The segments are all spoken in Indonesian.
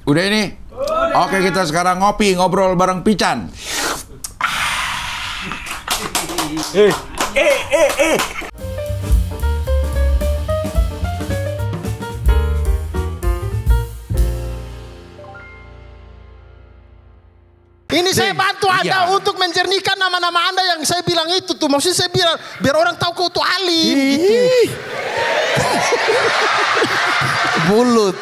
Udah ini? Oke, kita sekarang ngobrol bareng Pican. Ini saya bantu Anda untuk menjernihkan nama-nama Anda yang saya bilang itu tuh. Maksudnya saya bilang biar orang tahu kau tuh alim gitu. Bulut.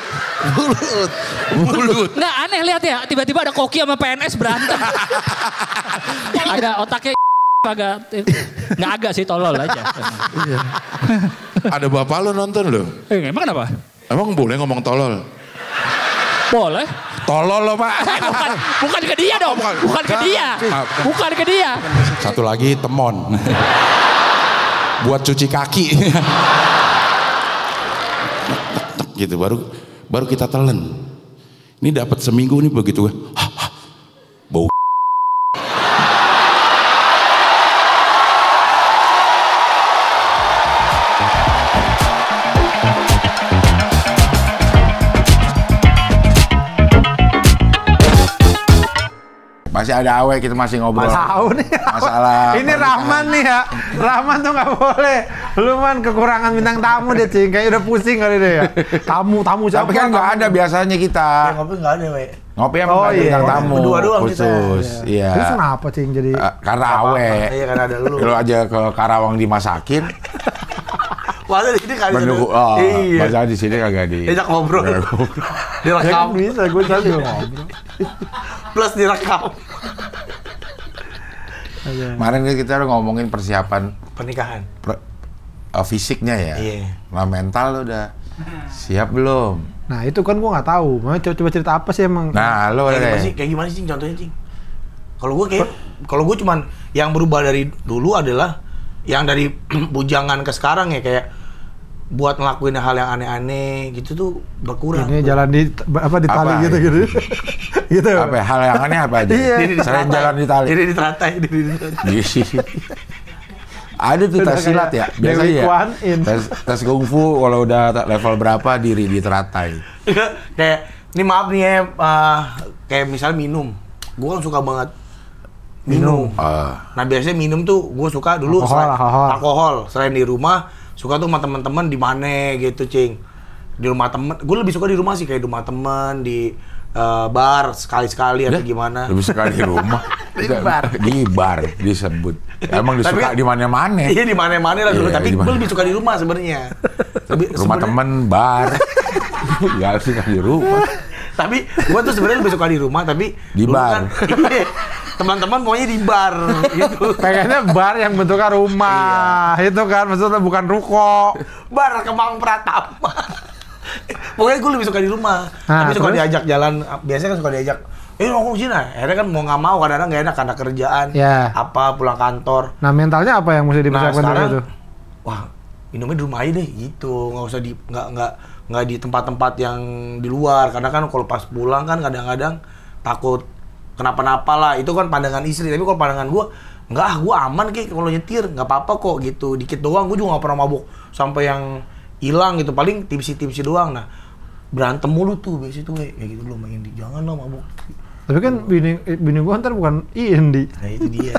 Nggak aneh lihat ya, tiba-tiba ada Koki sama PNS berantem. Agak otaknya agak nggak agak sih, tolol aja. Ada bapak lo nonton lo? Emang kenapa? Emang boleh ngomong tolol? Boleh. Tolol lo pak. Bukan ke dia dong. Bukan ke dia. Bukan ke dia. Satu lagi temon. Buat cuci kaki. Gitu baru kita telan. Ini dapat seminggu nih begitu. Bau. Masih ada Awe, kita masih ngobrol. Tahu nih. Masalah. Ini Rahman nih ya. Rahman tuh nggak boleh. Lu man kekurangan bintang tamu deh, Cing. Kayak udah pusing kali deh ya. Tamu siapa? Tapi kan nggak ada biasanya kita. Ya, ngopi nggak ada, we. Ngopi emang nggak ada bintang tamu. Berdua doang khusus. kita. Iya. Terus kenapa, Cing? Jadi karena Awe. Iya, karena ada lu. Kalau aja ke Karawang dimasakin. Masa di sini kali Menunggu, masa di sini kagak di. Diajak ngobrol. ya kan Direkam. bisa, gue tadi ngobrol. Plus direkam. Kemarin kita udah ngomongin persiapan Pernikahan. fisiknya ya. Iya. Nah, mental lo udah siap belum? Nah itu kan gue nggak tahu. Mau coba cerita apa sih emang? Nah, lo Kayak gimana sih contohnya, Cing? Kalau gue cuman yang berubah dari dulu adalah yang dari bujangan ke sekarang ya, kayak buat ngelakuin hal yang aneh-aneh gitu tuh berkurang. Ini jalan di tali gitu. Gitu. Apa hal yang aneh apa aja? Iya. Selain jalan di tali. Diri diteratai. Ada tuh tes silat ya, biasanya ya. Tes kungfu kalau udah level berapa diri diteratai. Kayak, ini maaf nih ya, kayak misalnya minum. Gue kan suka banget minum. Nah biasanya minum tuh gue suka dulu alkohol. Selain di rumah, suka tuh sama temen-temen di mana gitu, Cing. Di rumah temen, gue lebih suka di rumah sih, kayak di rumah temen, di bar sekali-sekali atau gimana. Lebih suka di rumah. Di bar disebut. Emang disuka di mana-mana. Iya, di mana-mana lah dulu, Iya, tapi gue lebih suka di rumah sebenarnya. Rumah temen, bar. Gak suka di rumah. Tapi gue tuh sebenarnya lebih suka di rumah, tapi di bar. Teman-teman maunya di bar gitu. Pengennya bar yang bentuknya rumah. Itu kan maksudnya bukan ruko. Bar Kemang Pratama. Pokoknya gue lebih suka di rumah. Tapi suka diajak jalan, biasanya kan suka diajak, nongkrong sini. Akhirnya kan mau nggak mau, kadang-kadang nggak enak karena kerjaan, apa pulang kantor. Nah mentalnya apa yang mesti dipersiapkan dari itu? Wah, minumnya di rumah aja deh, gitu. Nggak usah nggak di tempat-tempat yang di luar. Karena kan kalau pas pulang kan kadang-kadang takut kenapa-napa lah. Itu kan pandangan istri. Tapi kalau pandangan gue, gue aman kayak kalau nyetir, nggak apa-apa kok gitu. Dikit doang, gue juga nggak pernah mabuk sampai yang hilang gitu, paling tipsi-tipsi doang. Nah berantem mulu tuh biasanya tuh kayak gitu, belum main di, jangan lah mabuk. Tapi kan bini gua ntar bukan Indi. Nah itu dia.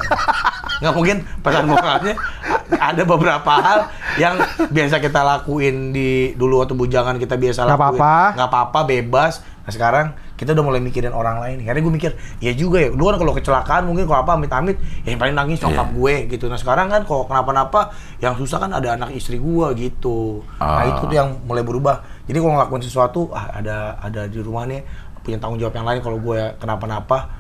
Nggak mungkin pesan moralnya ada beberapa hal yang biasa kita lakuin di dulu waktu bujangan kita biasa lakuin. Nggak apa-apa, bebas. Nah sekarang kita udah mulai mikirin orang lain. Karena gue mikir, ya juga ya. Dulu kan kalau kecelakaan mungkin kalau apa amit-amit, ya yang paling nangis nyokap gue gitu. Nah sekarang kan kalau kenapa-napa, yang susah kan ada anak istri gue gitu. Nah itu tuh yang mulai berubah. Jadi kalau ngelakuin sesuatu, ada di rumah nih punya tanggung jawab yang lain. Kalau gue kenapa-napa,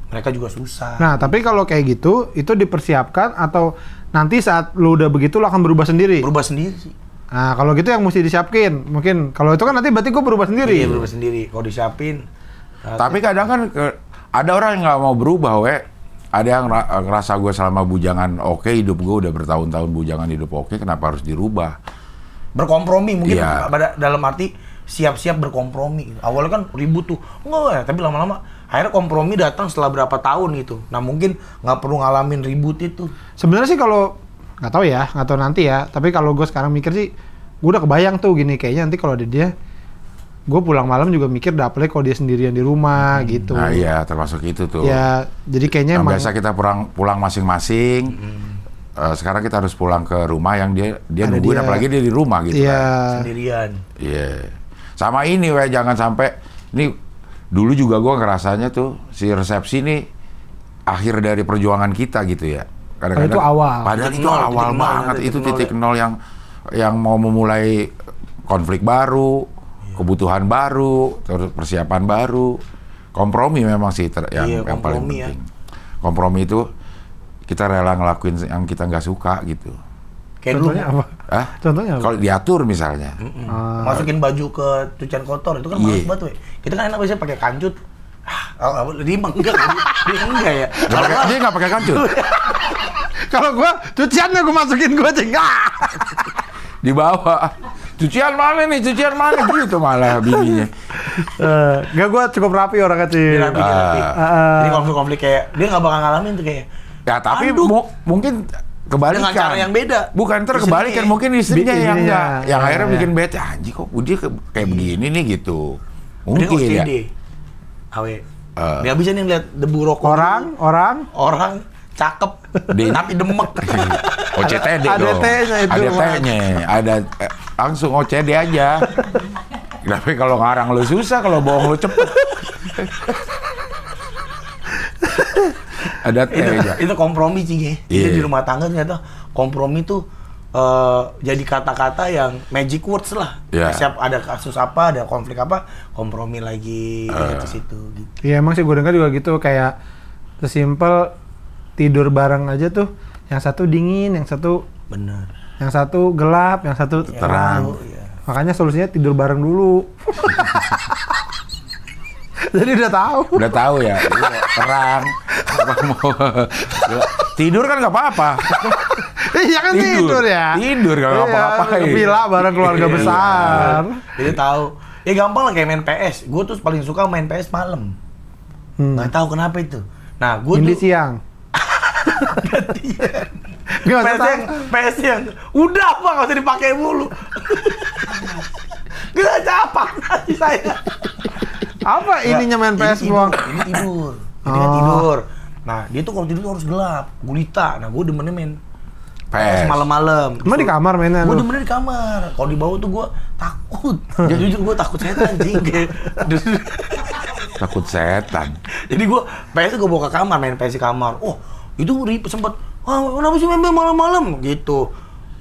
mereka juga susah. Nah tapi kalau kayak gitu, itu dipersiapkan atau nanti saat lu udah begitu lu akan berubah sendiri? Berubah sendiri sih. Nah kalau gitu yang mesti disiapin, mungkin kalau itu kan nanti berarti gue berubah sendiri. Iya berubah sendiri, kalau disiapin. Tapi kadang kan ada orang yang nggak mau berubah, Ada yang ngerasa gue selama bujangan oke, hidup gue udah bertahun-tahun bujangan hidup oke, kenapa harus dirubah? Berkompromi mungkin, dalam arti siap-siap berkompromi. Awalnya kan ribut tuh, enggak, tapi lama-lama akhirnya kompromi datang setelah berapa tahun gitu. Nah mungkin nggak perlu ngalamin ribut itu. Sebenarnya sih kalau nggak tahu ya, nggak tahu nanti ya. Tapi kalau gue sekarang mikir sih, gue udah kebayang tuh gini, kayaknya nanti kalau ada dia gue pulang malam juga mikir dapetnya kalau dia sendirian di rumah gitu. Nah iya, termasuk itu tuh. Ya, jadi kayaknya emang biasa kita pulang masing-masing. Sekarang kita harus pulang ke rumah yang dia nungguin, apalagi dia di rumah gitu kan. Sendirian. Iya. Sama ini jangan sampai ini dulu juga gue ngerasanya tuh si resepsi nih akhir dari perjuangan kita gitu ya. Kadang-kadang itu awal. Padahal itu awal banget, itu titik nol yang mau memulai konflik baru, kebutuhan baru, terus persiapan baru, kompromi memang sih yang paling penting. Kompromi itu kita rela ngelakuin yang kita nggak suka gitu. Kayak contohnya apa? Contohnya apa? Kalau diatur misalnya. Masukin baju ke cucian kotor itu kan males banget, we. Kita kan enak biasanya pakai kancut. Dia enggak ya. Dia nggak pakai kancut. Kalau gua cuciannya gua masukin gua di bawah. Cucian mana nih? Cucian mana gitu malah bininya. Enggak, gua cukup rapi orang kecil. Rapi. Jadi konflik-konflik kayak dia nggak bakal ngalamin tuh kayak. Ya tapi mungkin kebalikan. Dengan cara yang beda. Bukan kebalikan, mungkin istrinya yang enggak. Yang akhirnya bikin bete, anjing kok dia kayak begini nih gitu. Mungkin ya. Awe. Nggak bisa nih lihat debu rokok. Orang cakep, tapi demek. OCTD dong. Ada T-nya, ada langsung OCD aja. Tapi kalau ngarang lu susah, kalau bohong lu cepet. Ada T-nya. Itu kompromi sih, di rumah tangga ternyata kompromi tuh jadi kata-kata yang magic words lah. Siap ada kasus apa, ada konflik apa, kompromi lagi ke situ. Gitu. Iya emang sih gue dengar juga gitu, kayak sesimpel tidur bareng aja tuh, yang satu dingin, yang satu bener, yang satu gelap, yang satu terang. Makanya solusinya tidur bareng dulu. Jadi udah tahu ya, terang. Tidur kan nggak apa-apa. Iya kan tidur ya. Tidur nggak apa-apa. Villa bareng keluarga besar. Jadi tahu. Ya gampang lah kayak main PS. Gue tuh paling suka main PS malam. Nggak tahu kenapa itu. Nah, gue tuh siang. PS yang udah apa nggak usah dipakai mulu. Gak capak nanti saya. Apa ininya main PS doang? Ini tidur. Ini kan tidur. Nah, dia tuh kalau tidur tuh harus gelap, gulita. Nah, gue demennya main PS malam-malam. Emang di kamar mainnya? Gue demennya di kamar. Kalau di bawah tuh gue takut. Jujur gue takut setan anjing. Takut setan. Jadi gue PS gue bawa ke kamar, main PS di kamar. Oh, itu sempet, kenapa sih main malam-malam gitu.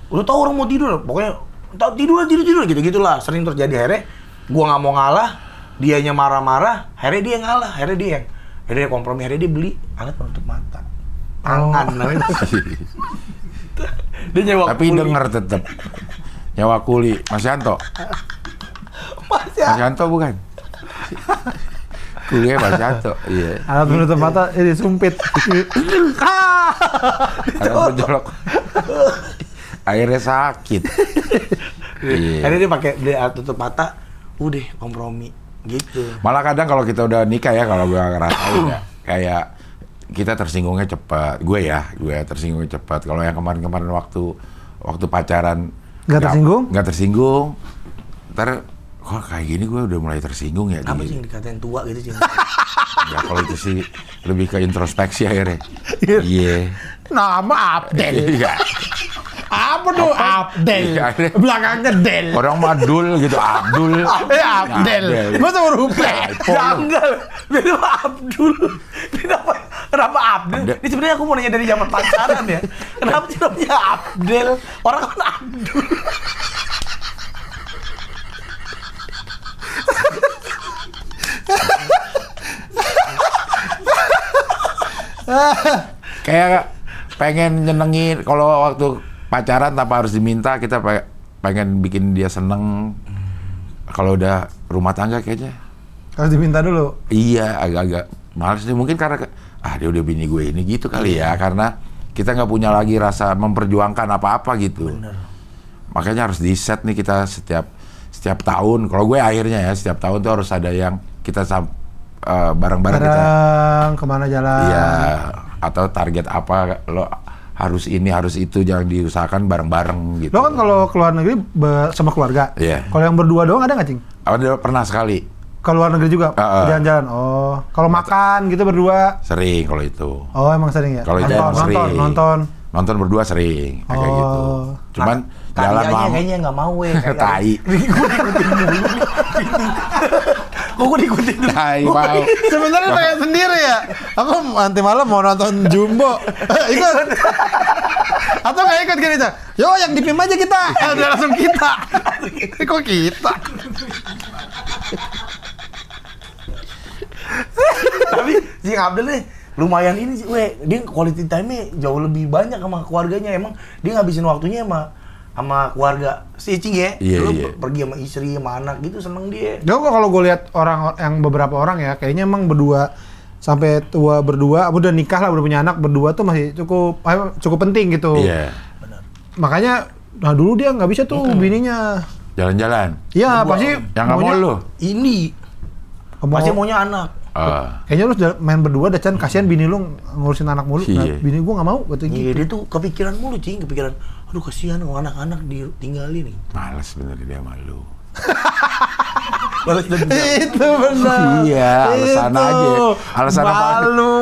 Udah tau orang mau tidur, pokoknya tidur gitu-gitulah. Sering terjadi, akhirnya gue nggak mau ngalah, dianya marah-marah, akhirnya dia ngalah, akhirnya dia kompromi, akhirnya dia beli alat penutup mata, tangan namanya. Dia nyewa tapi kuli. Denger tetep nyewa kuli, Mas Yanto. Mas Yanto bukan? Kuliah Mas Yanto, iya. Alat penutup mata ini sumpit. Alat penjolok. Akhirnya sakit. Akhirnya dia pakai beli alat tutup mata, udah kompromi gitu. Malah kadang kalau kita udah nikah ya, kalau gue ngerasain ya, kayak kita tersinggungnya cepat. Gue tersinggungnya cepat. Kalau yang kemarin-kemarin waktu pacaran nggak tersinggung. Ntar kok kayak gini gue udah mulai tersinggung ya. Apa sih yang dikatain tua gitu sih? Ya kalau itu sih lebih ke introspeksi akhirnya. Iya. Nama Abdel. Iya. Apa tuh Abdel? Belakangnya Del. Orang Madul gitu, Abdul. Abdel. Gue tuh rupa. Janggal. Beda Abdul. Kenapa Abdel? Ini sebenarnya aku mau nanya dari zaman pacaran ya. Kenapa sih namanya Abdel? Orang kan Abdul. Kayak pengen nyenengin kalau waktu pacaran tanpa harus diminta, kita pengen bikin dia seneng. Kalau udah rumah tangga kayaknya harus diminta dulu. Iya, agak-agak males nih, mungkin karena dia udah bini gue ini gitu kali ya, karena kita nggak punya lagi rasa memperjuangkan apa-apa gitu. Bener. Makanya harus di set nih kita setiap tahun. Kalau gue akhirnya ya setiap tahun tuh harus ada yang kita bareng-bareng kita. Kemana jalan? Iya, atau target apa, lo harus ini harus itu, jangan diusahakan bareng-bareng gitu. Lo kan kalau keluar negeri sama keluarga. Iya. Kalau yang berdua doang ada nggak, Cing? Ada pernah sekali. Ke luar negeri juga? Jalan-jalan? Oh. Kalau makan gitu berdua? Sering kalau itu. Oh emang sering ya? Kalau itu sering. Nonton berdua sering, kayak gitu. Cuman jalan lama. Kayaknya nggak mau Tai. Gue diikutin. Tai mau. Sebenarnya pengen sendiri ya. Aku nanti malam mau nonton Jumbo. Ikut. Atau nggak ikut gini aja. Yo yang di PIM aja kita. Udah langsung kita. Kok kita? Tapi si Abdel nih lumayan ini sih, dia quality time-nya jauh lebih banyak sama keluarganya. Emang dia ngabisin waktunya sama keluarga si Cing ya. Lu pergi sama istri, sama anak gitu seneng dia. Kalau gue lihat orang yang beberapa orang ya, kayaknya emang berdua sampai tua berdua, udah nikah lah, udah punya anak berdua tuh masih cukup penting gitu. Iya. Benar. Makanya, nah dulu dia nggak bisa tuh bininya. Jalan-jalan. Iya pasti. Yang nggak mau lu? Ini. Pasti maunya anak. Kayaknya lu main berdua dah Chan, kasihan bini lu ngurusin anak mulu. Nah, bini gua nggak mau katanya gitu. Dia tuh kepikiran mulu Cing, kepikiran aduh kasihan anak-anak ditinggalin nih. Males bener dia malu. Itu benar. Iya, alasan aja. Alasan apa? Malu.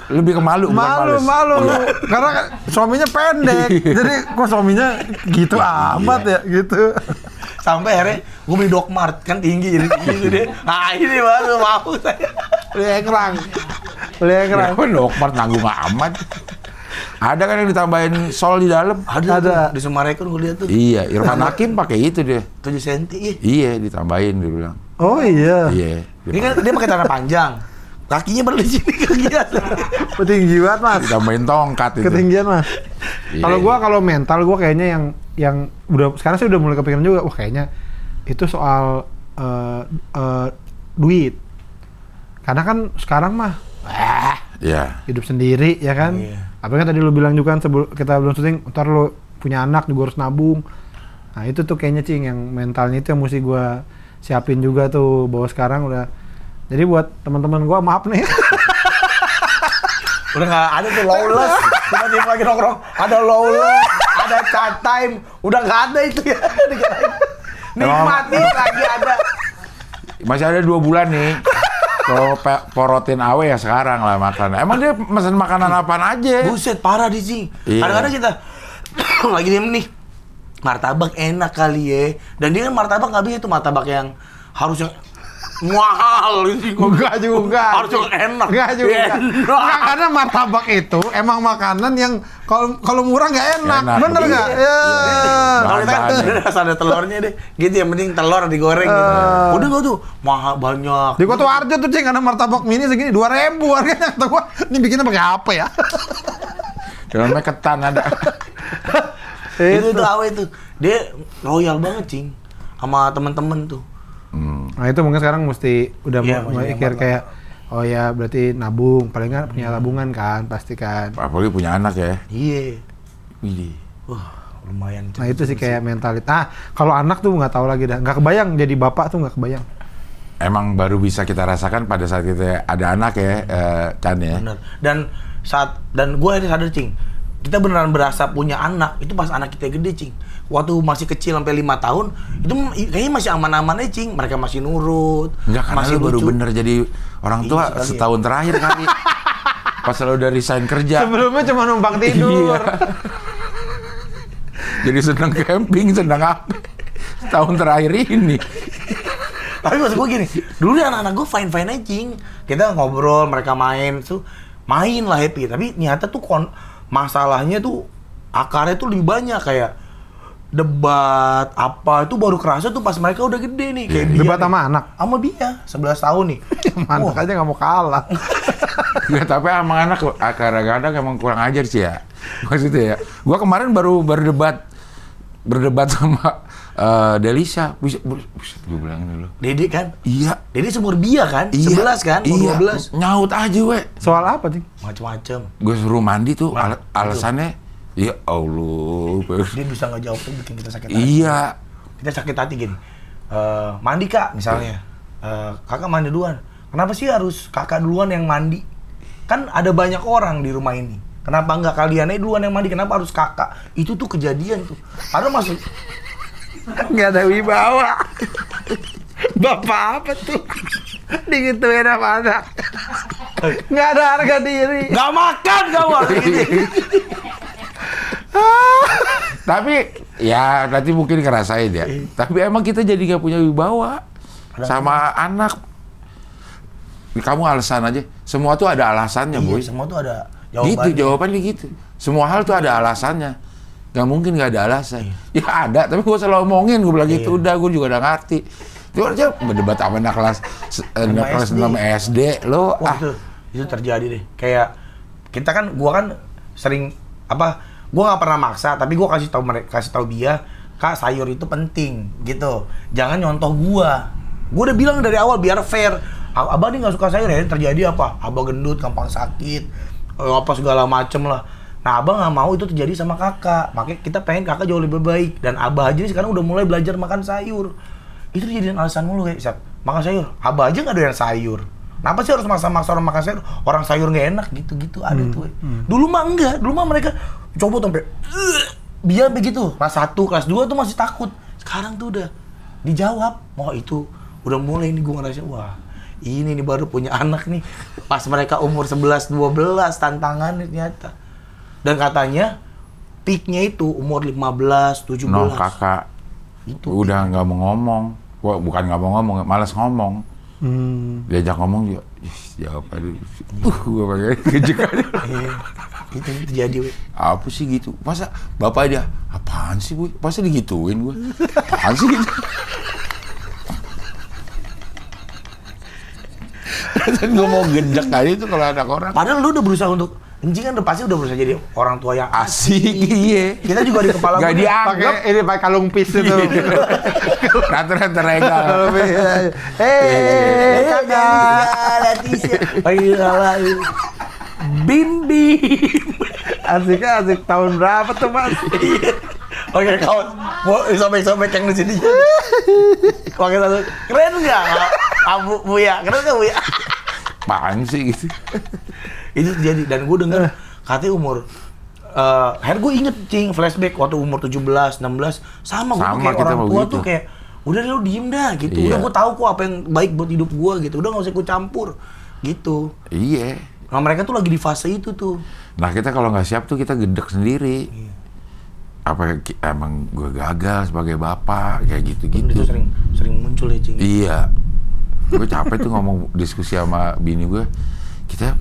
Lebih ke malu, malu. Karena suaminya pendek. Jadi kok suaminya gitu amat ya gitu. Sampai akhirnya gue beli Dogmart kan tinggi jadi tinggi deh. Nah ini baru mau saya. Beli ekrang. Dogmart nanggung amat. Ada kan yang ditambahin sol di dalam? Ada. Di Sumarekon gue lihat tuh. Iya, Irfan Hakim pakai itu dia. 7 cm. Iya, ditambahin dia bilang. Oh iya. Iya. Ini kan dia pakai celana panjang. Kakinya baru di sini kegiatan. Tinggi banget Mas. Ditambahin tongkat itu. Ketinggian Mas. Kalau mental gua kayaknya yang udah sekarang sih udah mulai kepikiran juga. Wah kayaknya itu soal duit. Karena kan sekarang mah hidup sendiri ya kan. Apalagi tadi lu bilang juga kan kita belum syuting, ntar lu punya anak juga harus nabung. Nah itu tuh kayaknya Cing yang mentalnya itu yang mesti gua siapin juga tuh, bahwa sekarang udah. Jadi buat teman-teman gua maaf nih. Udah nggak ada tuh lawless. Tiba-tiba lagi nongkrong ada lawless, ada chat time, udah nggak ada itu ya. Nikmati lagi ada. Masih ada 2 bulan nih. Kalau porotin awe ya sekarang lah makan. Emang dia mesen makanan apaan aja? Buset parah di sini. Kadang-kadang kita lagi diem nih. Martabak enak kali ya. Dan dia kan martabak nggak bisa itu martabak yang harus yang mahal sih. Enggak juga. Harus yang enak. Enggak juga. Enggak, karena martabak itu emang makanan yang kalau murah nggak enak. Bener nggak? Iya. Kalau kita ada telurnya deh. Gitu yang penting telur digoreng gitu. Udah nggak tuh mahal banyak. Di Kota Arjo tuh Cing ada martabak mini segini 2.000 harganya. Kata gua, ini bikinnya pakai apa ya? Dalamnya ketan ada. Itu awe itu. Dia royal banget Cing sama teman-teman tuh. Nah itu mungkin sekarang mesti udah mikir kayak oh ya berarti nabung, paling nggak punya tabungan kan pasti kan. Apalagi punya anak ya. Iya. Widih. Wah lumayan. Nah itu sih kayak mentalitas. Nah kalau anak tuh nggak tahu lagi dah, nggak kebayang jadi bapak tuh nggak kebayang. Emang baru bisa kita rasakan pada saat kita ada anak ya, Chan ya. Bener. Dan gue sadar Cing, kita beneran berasa punya anak itu pas anak kita gede Cing. Waktu masih kecil sampai 5 tahun itu kayaknya masih aman-aman aja Cing. Mereka masih nurut. Enggak, karena masih lu baru bener jadi orang tua setahun terakhir kali. Pas lu udah resign kerja. Sebelumnya cuma numpang tidur. Jadi senang camping, senang apa? Setahun terakhir ini. Tapi maksud gue gini, dulu anak-anak gue fine-fine aja Cing. Kita ngobrol, mereka main tuh main lah happy. Tapi nyata tuh masalahnya tuh akarnya tuh lebih banyak kayak debat apa itu baru kerasa tuh pas mereka udah gede nih kayak debat sama anak sama Bia 11 tahun nih. Anak aja nggak mau kalah. Nggak, tapi sama anak kadang-kadang emang kurang ajar sih ya maksudnya ya. Gua kemarin baru berdebat sama Delisa. Buset, gue bilang dulu. Dede kan? Iya. Dede seumur Bia kan? Iya. 11 kan? Iya. 12. Nyaut aja we. Soal apa sih? Macem-macem. Gue suruh mandi tuh alasannya. Ya Allah. Dia bisa nggak jawab tuh bikin kita sakit hati. Iya. Kita sakit hati gini. Mandi kak misalnya. Kakak mandi duluan. Kenapa sih harus kakak duluan yang mandi? Kan ada banyak orang di rumah ini. Kenapa nggak kalian aja duluan yang mandi? Kenapa harus kakak? Itu tuh kejadian tuh. Karena masuk nggak ada wibawa. Bapak apa tuh? Digituin sama anak. Nggak ada harga diri. Nggak makan kamu gitu. Tapi ya nanti mungkin ngerasain ya. Tapi emang kita jadi nggak punya wibawa sama anak. Kamu alasan aja. Semua tuh ada alasannya, Boy. Semua tuh ada jawabannya. Gitu, jawabannya gitu. Semua hal tuh ada alasannya. Gak mungkin gak ada alasan. Ya ada, tapi gue selalu omongin. Gue bilang gitu, udah gue juga udah ngerti. Itu aja berdebat sama anak kelas 6 SD. Lo, itu terjadi deh. Kayak kita kan, gue kan sering gue nggak pernah maksa, tapi gue kasih tahu dia, Kak, sayur itu penting gitu. Jangan nyontoh gue udah bilang dari awal biar fair. Abah nih nggak suka sayur ya, terjadi apa? Abah gendut, gampang sakit, apa segala macem lah. Nah, Abah nggak mau itu terjadi sama kakak. Makanya kita pengen kakak jauh lebih baik. Dan Abah aja nih sekarang udah mulai belajar makan sayur. Itu dijadiin alasan mulu kayak, Sat, makan sayur. Abah aja nggak doyan sayur. Kenapa sih harus maksa-maksa orang makan sayur? Orang sayur nggak enak gitu-gitu ada tuh. Dulu mah enggak. Dulu mah mereka coba sampai biar begitu. Kelas 1, kelas 2 tuh masih takut. Sekarang tuh udah dijawab. Wah, itu udah mulai nih gue ngerasa, wah, ini nih baru punya anak nih. Pas mereka umur 11, 12 tantangannya ternyata. Dan katanya peaknya itu umur 15, 17. No, kakak itu udah nggak mau ngomong. Bukan nggak mau ngomong, malas ngomong. Diajak ngomong juga, jawab aja. Gue pakai kejek aja. Itu terjadi, we. Apa sih gitu? Masa bapak dia, apaan sih, Bu? Masa digituin gue? Apaan sih gitu? Dan gue mau gejek aja itu kalau ada orang. Padahal lu udah berusaha untuk Encing kan pasti udah berusaah jadi orang tua yang asik. Iya. Kita juga di kepala gak dianggap. Pakai kalung pis itu. Rata-rata regal. Kakak, Leticia. Bim. Asiknya asik tahun berapa tuh, Mas? Oke, kawan. Mau sobek-sobek yang di sini. Oke, satu. Keren nggak? Abu Buya, keren nggak Buya? Apaan sih gitu? Itu terjadi dan gue denger katanya umur akhirnya gue inget cing flashback waktu umur 17, 16 sama gue kayak orang tua tuh kayak udah lu diem dah gitu. Udah gue tahu kok apa yang baik buat hidup gue gitu. Udah nggak usah gue campur gitu. Iya. Nah mereka tuh lagi di fase itu tuh. Nah kita kalau nggak siap tuh kita gedek sendiri. Iya. Apa emang gue gagal sebagai bapak kayak gitu-gitu. Itu sering muncul ya cing. Iya. Gue capek tuh ngomong diskusi sama bini gue. Kita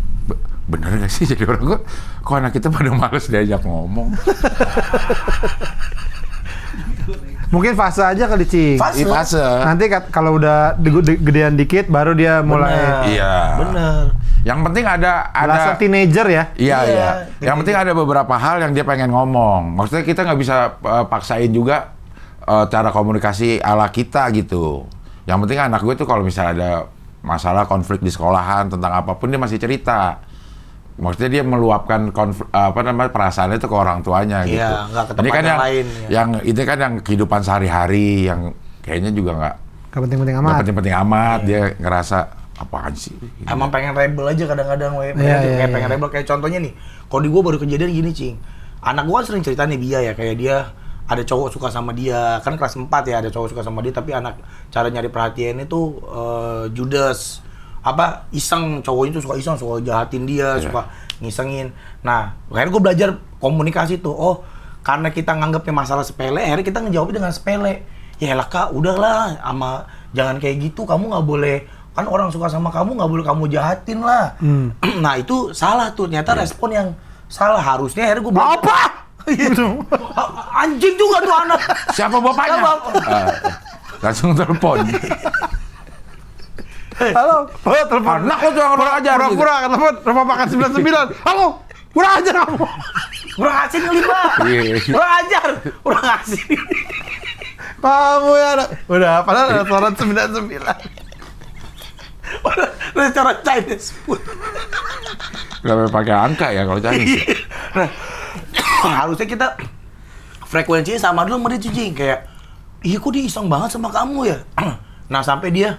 bener gak sih jadi orang gue? Kok anak kita pada males diajak ngomong? Mungkin fase aja kali, Cing. Fase. Nanti kalau udah gedean dikit baru dia mulai. Iya. Bener. Yang penting ada rasa teenager ya. Iya. Yang penting ada beberapa hal yang dia pengen ngomong. Maksudnya kita nggak bisa paksain juga cara komunikasi ala kita gitu. Yang penting anak gue tuh kalau misalnya ada masalah konflik di sekolahan tentang apapun dia masih cerita. Maksudnya dia meluapkan perasaannya itu ke orang tuanya gitu. Iya, nggak ke tempat ini kan yang lain. Yang ini kan yang kehidupan sehari-hari yang kayaknya juga nggak penting-penting amat. Nggak penting-penting amat. Dia ngerasa apaan sih? Gitu. Emang pengen rebel aja kadang-kadang, kayak pengen rebel. Kayak contohnya nih, kalau di gue baru kejadian gini, Cing. Anak gue kan sering cerita nih Bia ya, kayak dia ada cowok suka sama dia, kan kelas 4 ya, ada cowok suka sama dia, tapi cara nyari perhatiannya tuh judes. Iseng, cowoknya tuh suka iseng, suka jahatin dia, suka ngisengin. Nah, akhirnya gue belajar komunikasi tuh. Oh, karena kita nganggapnya masalah sepele, akhirnya kita ngejawabnya dengan sepele. Ya elah Kak, udahlah, jangan kayak gitu, kamu nggak boleh, kan orang suka sama kamu nggak boleh kamu jahatin lah. Nah itu salah tuh, ternyata respon yang salah. Harusnya akhirnya gue belajar. Apa? Anjing juga tuh anak. Siapa bapaknya? Langsung telepon. Halo, telepon. Anak lo tuh yang kurang ajar. Pura-pura telepon rumah makan 99. Halo, kurang ajar kamu. Kurang asin 5. Kurang ajar. Kurang asin. Kamu ya anak. Udah, padahal restoran 99. Restoran Chinese food. Gak pakai angka ya kalau Chinese. Nah, harusnya kita frekuensinya sama dulu sama dia cuci. Kayak, iya kok dia iseng banget sama kamu ya? Nah sampai dia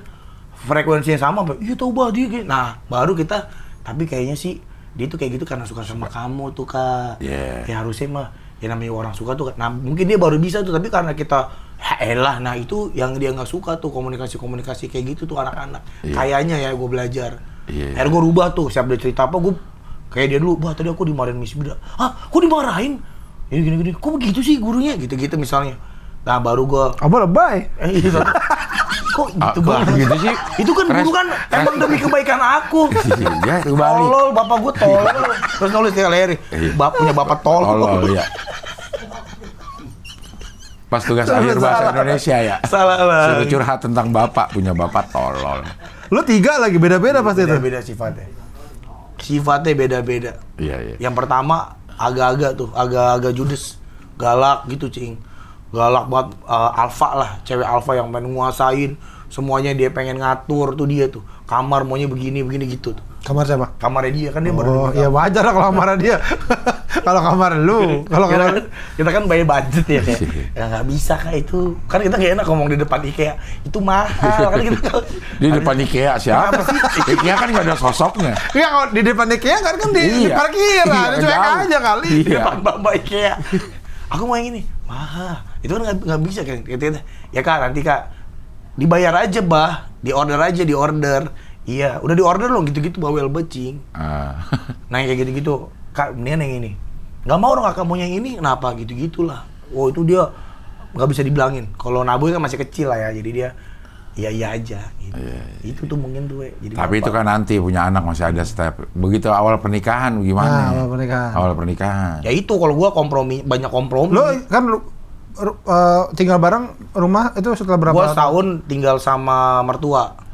frekuensinya sama, iya tau bah dia kayak. Nah baru kita, tapi kayaknya sih dia tuh kayak gitu karena suka sama kamu tuh Kak. Ya harusnya mah, ya namanya orang suka tuh. Nah mungkin dia baru bisa tuh, tapi karena kita elah, nah itu yang dia nggak suka tuh, komunikasi kayak gitu tuh anak-anak. Kayaknya ya gue belajar. Akhirnya gue rubah tuh, siap dia cerita apa gue kayak dia dulu, bah tadi aku dimarahin Miss Bida. Hah, kok dimarahin? Ini gini-gini, kok begitu sih gurunya? Gitu-gitu misalnya. Nah baru gue lebay. Kok gitu banget gitu sih? Itu kan guru kan emang demi kebaikan aku. Iya, tolol, bapak gue tolol. Terus nulis kayak Leri, punya bapak tolol. Iya. Pas tugas akhir bahasa Indonesia ya. Salah lah. Suruh curhat tentang bapak, punya bapak tolol. Lu 3 lagi beda-beda pasti itu. Beda sifatnya. Sifatnya beda-beda. Iya. Yang pertama agak-agak judes, galak gitu, Cing. Galak banget, alfa lah, cewek alfa yang pengen nguasain semuanya, dia pengen ngatur tuh dia tuh. Kamar maunya begini gitu tuh. Kamar siapa? Kamarnya dia kan dia baru. Ya wajar lah kalau kamar dia. Kalau kamar lu, kita kan bayar budget ya kayak. Ya nggak bisa kayak itu. Kan kita gak enak ngomong di depan IKEA. Itu mahal kan kita. Di depan IKEA siapa sih? IKEA kan nggak ada sosoknya. Iya, kalau di depan IKEA kan di parkiran, cuek aja kali. Di depan Mbak IKEA. Aku mau yang ini. Mahal. Itu kan nggak bisa kan. Ya Kak, nanti Kak dibayar aja, Bah. Di order. Iya, udah di order loh gitu-gitu bawel becing. Nah kayak gitu-gitu, Kak mendingan yang ini. Nggak mau dong Kakak mau yang ini, kenapa gitu-gitulah. Oh itu dia nggak bisa dibilangin. Kalau Naboy kan masih kecil lah ya, jadi dia iya aja. Gitu. Itu tuh mungkin tuh. Jadi tapi itu kan nanti punya anak masih ada step. Begitu awal pernikahan gimana? Awal pernikahan. Ya itu kalau gua banyak kompromi. Lo kan tinggal bareng rumah itu setelah berapa? Gua setahun tinggal sama mertua.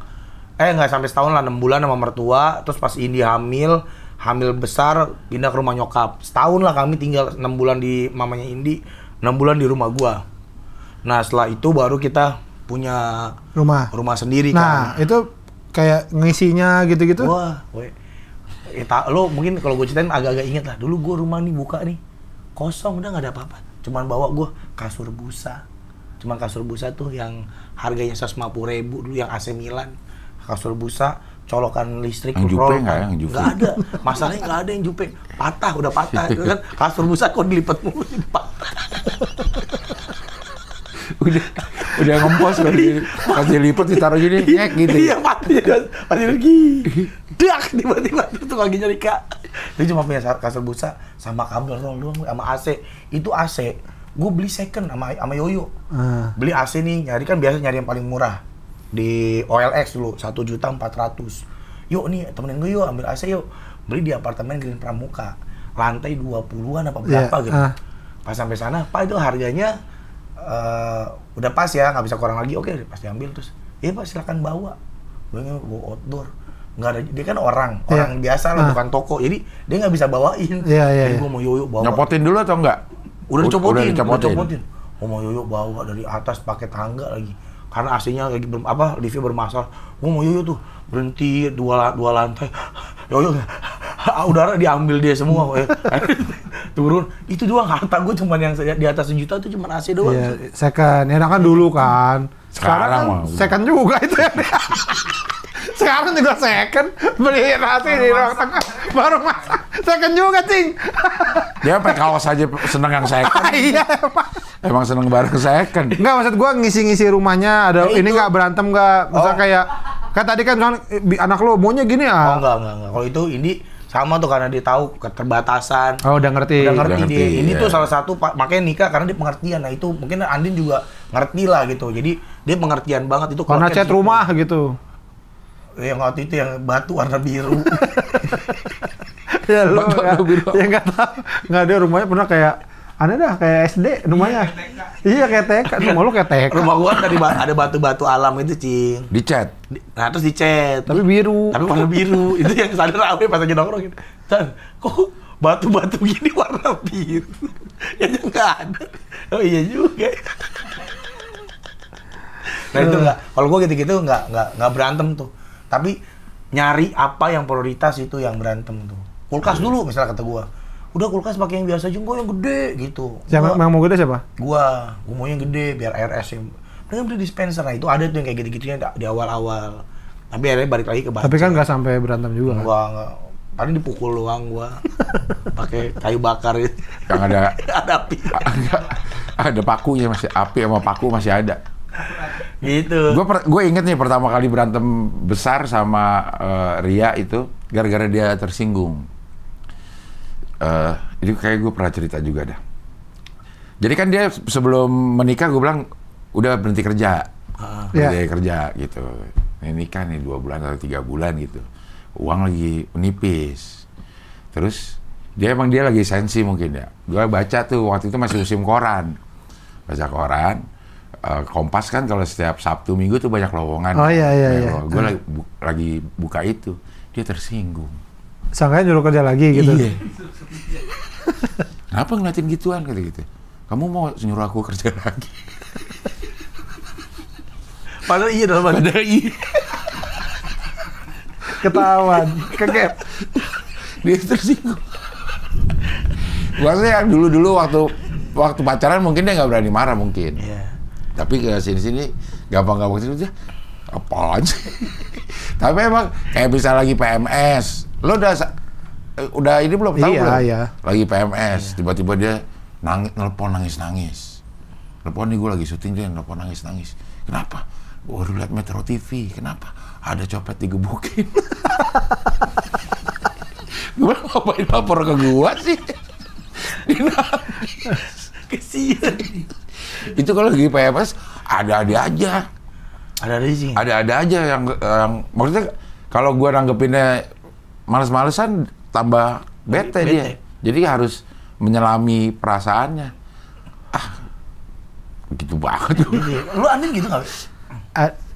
Nggak sampai setahun lah, 6 bulan sama mertua. Terus pas Indi hamil besar, pindah ke rumah nyokap. Setahun lah kami tinggal 6 bulan di mamanya Indi, 6 bulan di rumah gua. Nah setelah itu baru kita punya rumah sendiri. Nah itu kayak ngisinya gitu-gitu. Wah, lo mungkin kalau gue ceritain agak-agak inget lah. Dulu gua rumah nih buka nih, kosong, udah nggak ada apa-apa. Cuman bawa gua kasur busa. Cuman kasur busa tuh yang harganya 150.000 dulu, yang AC Milan. Kasur busa, colokan listrik, yang jupe nggak ya? Nggak ada, masalahnya nggak ada yang jupe, udah patah kan. Kasur busa kok dilipat mulu, patah. udah ngempos kan, pas dilipat ditaruh gini, ngek gitu. Iya pasti lagi, dak tiba-tiba itu lagi nyari Kak. Itu cuma punya kasur busa sama kabel doang sama AC. Itu AC, gue beli second sama Yoyo. Beli AC nih, nyari kan biasa nyari yang paling murah. Di OLX dulu 1.400.000. Yuk nih temenin gue yuk ambil AC yuk. Beli di apartemen Green Pramuka. Lantai 20-an apa berapa gitu. Pas sampai sana, Pak itu harganya udah pas ya, nggak bisa kurang lagi. Oke, pas diambil terus. Iya Pak silakan bawa. Gue outdoor. Nggak ada, dia kan orang biasa lah, bukan toko. Jadi dia nggak bisa bawain. Jadi gue mau Yoyo bawa. Nyopotin dulu atau enggak? Udah dicopotin. Gue mau Yoyo bawa dari atas pakai tangga lagi. Karena AC-nya lagi liftnya bermasalah. Gue mau Yoyo tuh berhenti dua lantai. Yoyo udara diambil dia semua. Turun. Itu doang harta gue cuman yang di atas 1 juta itu cuman AC doang. Iya, second. Ya kan dulu kan. Sekarang kan second juga itu ya. Sekarang juga second, beli nasi di ruang tengah, baru masak. Second juga, Cing. Dia pakai kaos aja seneng yang second. Iya, emang seneng bareng second. Enggak, maksud gua ngisi-ngisi rumahnya, ada ini nggak berantem nggak? Misalnya kayak tadi kan anak lo maunya gini ah. Oh, enggak. Kalau itu ini sama tuh karena dia tahu keterbatasan. Oh, udah ngerti dia. Ini tuh salah satu makanya nikah karena dia pengertian. Nah, itu mungkin Andin juga ngerti lah gitu. Jadi dia pengertian banget itu karena cat rumah gitu. Yang waktu itu yang batu warna biru. Ya lu biru. Ya nggak tahu. Nggak ada rumahnya pernah kayak aneh dah kayak SD rumahnya. Iya kayak TK. Rumah lu kayak TK. Rumah gua tadi ada batu-batu alam itu, Cing. Dicat. Nah terus dicat. Tapi biru. Tapi warna biru. Itu yang sadar awe pas lagi nongkrong gitu. Kok batu-batu gini warna biru? Ya nggak ada. Oh iya juga. Nah itu nggak. Kalau gua gitu-gitu nggak berantem tuh. Tapi nyari apa yang prioritas itu yang berantem tuh. Kulkas dulu misalnya kata gua. Udah kulkas pakai yang biasa aja, gua yang gede gitu. Siapa yang mau gede siapa? Gua mau yang gede biar RS yang. Dengan beli dispenser, nah itu ada tuh yang kayak gitu-gitunya di awal-awal. Tapi akhirnya balik lagi ke batu. Tapi kan nggak sampai berantem juga. Nggak. Paling dipukul doang gua. Pakai kayu bakar itu. Yang ada api. Ada pakunya masih, api sama paku masih ada. Gitu. Gue inget nih pertama kali berantem besar sama Ria itu gara-gara dia tersinggung. Ini kayak gue pernah cerita juga dah. Jadi kan dia sebelum menikah gue bilang udah berhenti kerja, berhenti kerja gitu. Ini nikah nih 2 bulan atau 3 bulan gitu. Uang lagi menipis. Terus dia lagi sensi mungkin ya. Gue baca tuh waktu itu masih musim koran. Baca koran. Kompas kan kalau setiap Sabtu Minggu tuh banyak lowongan. Oh iya. Gue lagi buka itu. Dia tersinggung. Sangkanya nyuruh kerja lagi gitu. Iya. Kenapa ngeliatin gituan gitu? Kamu mau nyuruh aku kerja lagi? Padahal iya dalam Padahal iya. Ketahuan, kegep. Dia tersinggung. Maksudnya dulu waktu pacaran mungkin dia nggak berani marah mungkin. Iya. Tapi ke sini gampang sih apaan sih? Tapi emang kayak bisa lagi PMS. Lo udah ini belum tahu belum? Iya. Lagi PMS, tiba-tiba dia nelpon nangis. Nelpon nih gue lagi syuting, dia nelpon nangis. Kenapa? Gue udah liat Metro TV. Kenapa? Ada copet digebukin. Gue ngapain lapor ke gue sih? Dia nangis. Kesian. Itu kalau lagi PMS ada-ada aja. Ada sih. Ada aja yang maksudnya kalau gue nanggepinnya males-malesan tambah bete dia. Jadi harus menyelami perasaannya. Gitu banget. Lu Andin gitu nggak?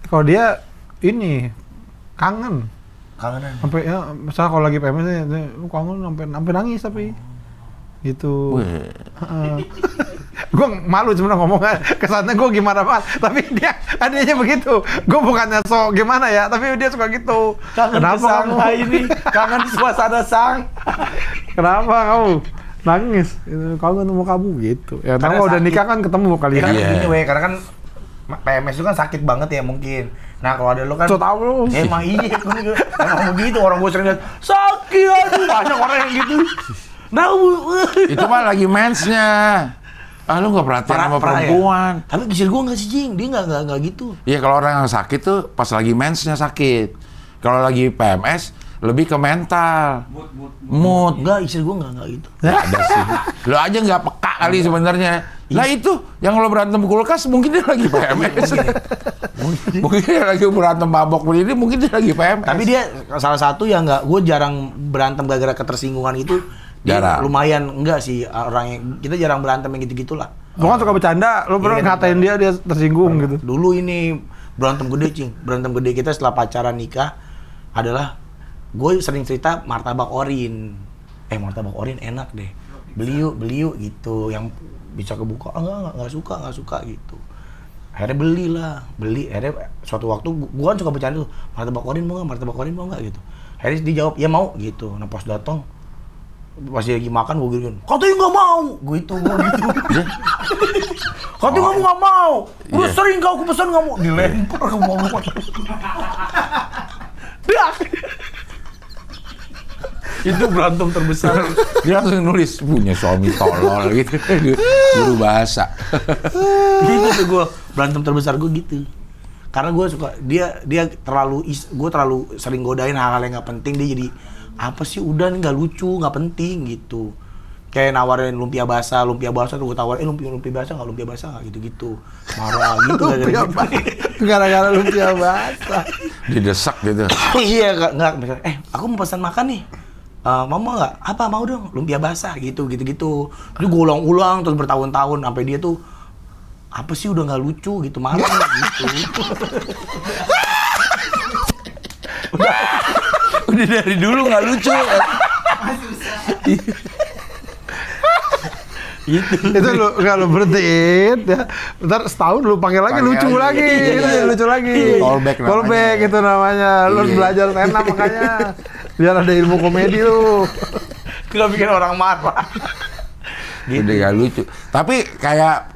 Kalau dia ini kangenan. Sampai ya, misalnya kalau lagi PMS lu kangen sampai nangis tapi gitu. Gue malu sebenarnya ngomongnya, kesannya gue gimana banget, tapi dia adanya begitu. Gue bukannya sok gimana ya, tapi dia suka gitu. Kenapa kamu ini? Kangen suasana sang. Kenapa kamu nangis? Kangen sama kamu gitu. Ya, karena udah nikah kan ketemu kali ya. Karena kan PMS itu kan sakit banget ya mungkin. Nah kalau ada lo kan, tahu lu. Emang iya, emang begitu orang gue sering lihat sakit, aduh banyak orang yang gitu. Nah, itu mah lagi mensnya. Lu nggak perhatian sama perempuan. Ya. Tapi kisir gue nggak sih Jing, dia nggak gitu. Iya kalau orang yang sakit tuh pas lagi mensnya sakit. Kalau lagi PMS lebih ke mental. Mood. Enggak, istri gue nggak gitu. Ya, ada sih. Lo aja nggak peka kali sebenarnya. Lah itu yang lo berantem kulkas mungkin dia lagi PMS. Mungkin dia lagi berantem mabok begini, mungkin dia lagi PMS. Tapi dia salah satu yang gue jarang berantem gara-gara ketersinggungan itu. Jarang. Lumayan enggak sih orang yang kita jarang berantem yang gitu-gitulah. Lo kan suka bercanda, lo pernah ngatain dia tersinggung gitu. Dulu ini berantem gede Cing, berantem gede kita setelah pacaran nikah adalah gue sering cerita martabak orin. Martabak orin enak deh. Beli yuk gitu, yang bisa kebuka. Enggak suka gitu. Akhirnya beli. Akhirnya suatu waktu gue kan suka bercanda tuh, martabak orin mau nggak gitu. Akhirnya dijawab ya mau gitu. Nah pas datang pas dia lagi makan gue gitu, katanya nggak mau, gue gitu. Katanya kamu nggak mau, gue sering kau pesan nggak mau, dilempar ke mulut. Itu berantem terbesar. Dia langsung nulis punya suami tolol gitu, guru bahasa. Gitu tuh gue berantem terbesar gue gitu. Karena gue suka dia gue terlalu sering godain hal-hal yang nggak penting, dia jadi apa sih udah nggak lucu, nggak penting gitu. Kayak nawarin lumpia basah tuh gue tawarin lumpia basah nggak gitu marah gitu. Gara-gara lumpia basah didesak gitu. Iya nggak misalnya aku mau pesan makan nih, mau nggak apa mau dong lumpia basah gitu itu gue ulang terus bertahun-tahun sampai dia tuh apa sih udah nggak lucu gitu marah gitu. Udah dari dulu nggak lucu. Itu lu kalau berhentiin ya, ntar setahun lu panggil lagi lucu lagi. Callback itu namanya. Lu belajar stand up makanya biar ada ilmu komedi lu. Nggak bikin orang marah. Gitu. Udah nggak lucu. Tapi kayak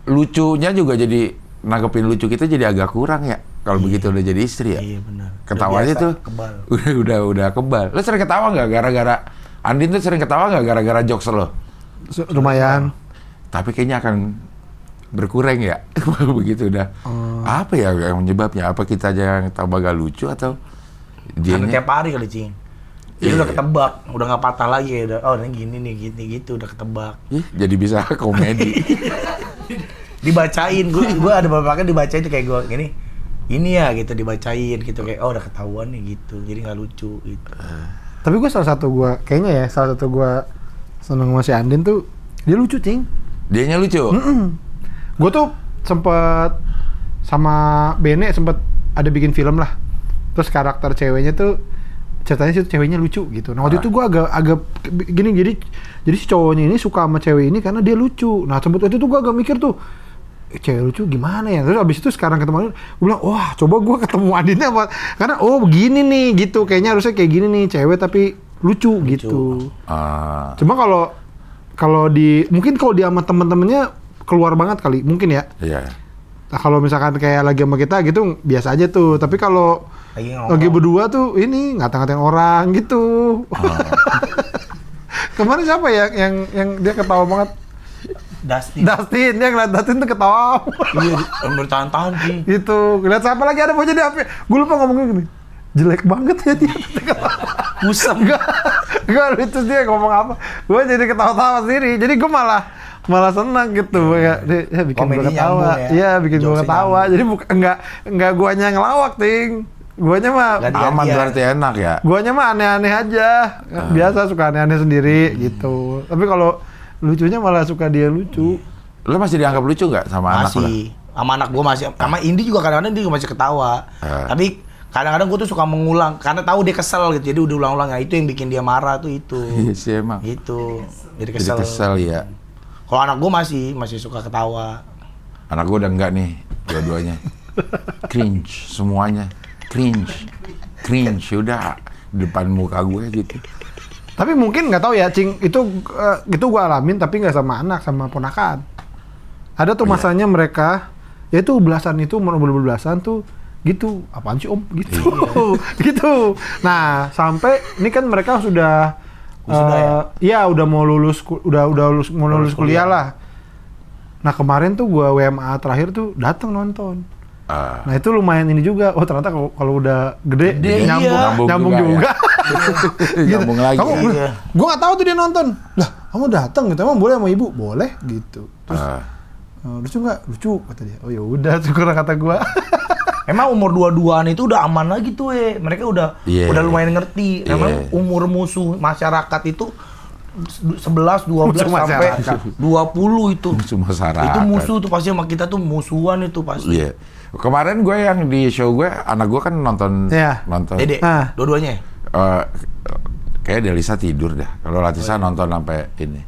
lucunya juga jadi nanggepin lucu kita jadi agak kurang ya. Kalau begitu udah jadi istri ya. Iya benar. Ketawanya tuh kebal. Udah kebal. Lo sering ketawa nggak gara-gara Andin tuh sering ketawa nggak gara-gara jokes lo? Lumayan. Tapi kayaknya akan berkurang ya. Begitu udah. Apa ya yang menyebabnya? Apa kita aja yang tambah gak lucu atau karena tiap hari kali, Cing. Jadi udah ketebak, udah nggak patah lagi ya. Oh ini gini nih, gini gitu, udah ketebak. Jadi bisa komedi. Dibacain, gue ada beberapa kali dibacain tuh kayak gue gini. Ini ya gitu dibacain gitu kayak udah ketahuan nih gitu. Jadi nggak lucu gitu. Tapi gue salah satu gue seneng sama si Andin tuh dia lucu, Cing. Dianya lucu. Gue tuh sempet sama Bene sempet ada bikin film lah. Terus karakter ceweknya tuh ceritanya sih ceweknya lucu gitu. Nah waktu itu gue agak gini, jadi si cowoknya ini suka sama cewek ini karena dia lucu. Nah waktu itu gue agak mikir tuh, cewek lucu gimana ya? Terus abis itu sekarang ketemu Andin, gue bilang, wah coba gue ketemu Andinnya apa? Karena begini nih gitu, kayaknya harusnya kayak gini nih cewek tapi lucu. Gitu. Cuma kalau mungkin kalau dia sama temen-temennya keluar banget kali, mungkin ya. Iya. Nah kalau misalkan kayak lagi sama kita gitu biasa aja tuh. Tapi kalau lagi berdua tuh ini ngata-ngatain orang gitu. Kemarin siapa ya yang dia ketawa banget? Dustin, dia ngeliat Dustin tuh ketawa. Iya, bertahan-tahan sih. Gitu, ngeliat siapa lagi ada bocah di HP. Gue lupa ngomongnya gini. Jelek banget ya dia. Kusam. Enggak, itu dia ngomong apa. Gue jadi ketawa-tawa sendiri. Jadi gue malah senang gitu ya, dia bikin gue ketawa. Iya, bikin gue ketawa. Jadi enggak guanya ngelawak, Ting. Guanya mah aman berarti enak ya. Guanya mah aneh-aneh aja. Biasa suka aneh-aneh sendiri gitu. Tapi kalau lucunya malah suka dia lucu. Lo masih dianggap lucu nggak sama anak lo? Masih. Sama anak gue masih. Sama Indi juga kadang-kadang dia masih ketawa. Tapi kadang-kadang gue tuh suka mengulang karena tahu dia kesel gitu. Jadi udah ulang-ulang. Nah, itu yang bikin dia marah tuh itu. Iya sih emang. Itu. Jadi kesel ya. Kalau anak gue masih suka ketawa. Anak gue udah enggak nih, dua-duanya. Cringe semuanya. Cringe udah depan muka gue gitu. Tapi mungkin nggak tahu ya, Cing, itu gue alamin tapi nggak sama anak, sama ponakan. Ada tuh masanya mereka, ya itu belasan tuh gitu, apaan sih om gitu. Gitu. Nah sampai ini kan mereka sudah udah mau lulus kuliah lah. Nah kemarin tuh gue WMA terakhir tuh datang nonton. Nah itu lumayan ini juga. Oh ternyata kalau udah gede nyambung juga. Gitu. Nyambung lagi. Gue nggak tahu tuh dia nonton. Lah kamu datang gitu, emang boleh sama ibu? Boleh gitu. Terus lucu nggak? Lucu kata dia. Oh ya udah, syukur kata gue. Emang umur 22-an itu udah aman lagi tuh mereka udah lumayan ngerti. Emang umur musuh masyarakat itu 11, 12 sampai 20 itu. Musuh masyarakat. Itu musuh tuh pasti sama kita tuh musuhan itu pasti. Iya. Kemarin gue yang di show gue, anak gue kan nonton. Dede, dua-duanya. Kayaknya Delisa tidur dah. Kalau Latisa nonton sampai ini.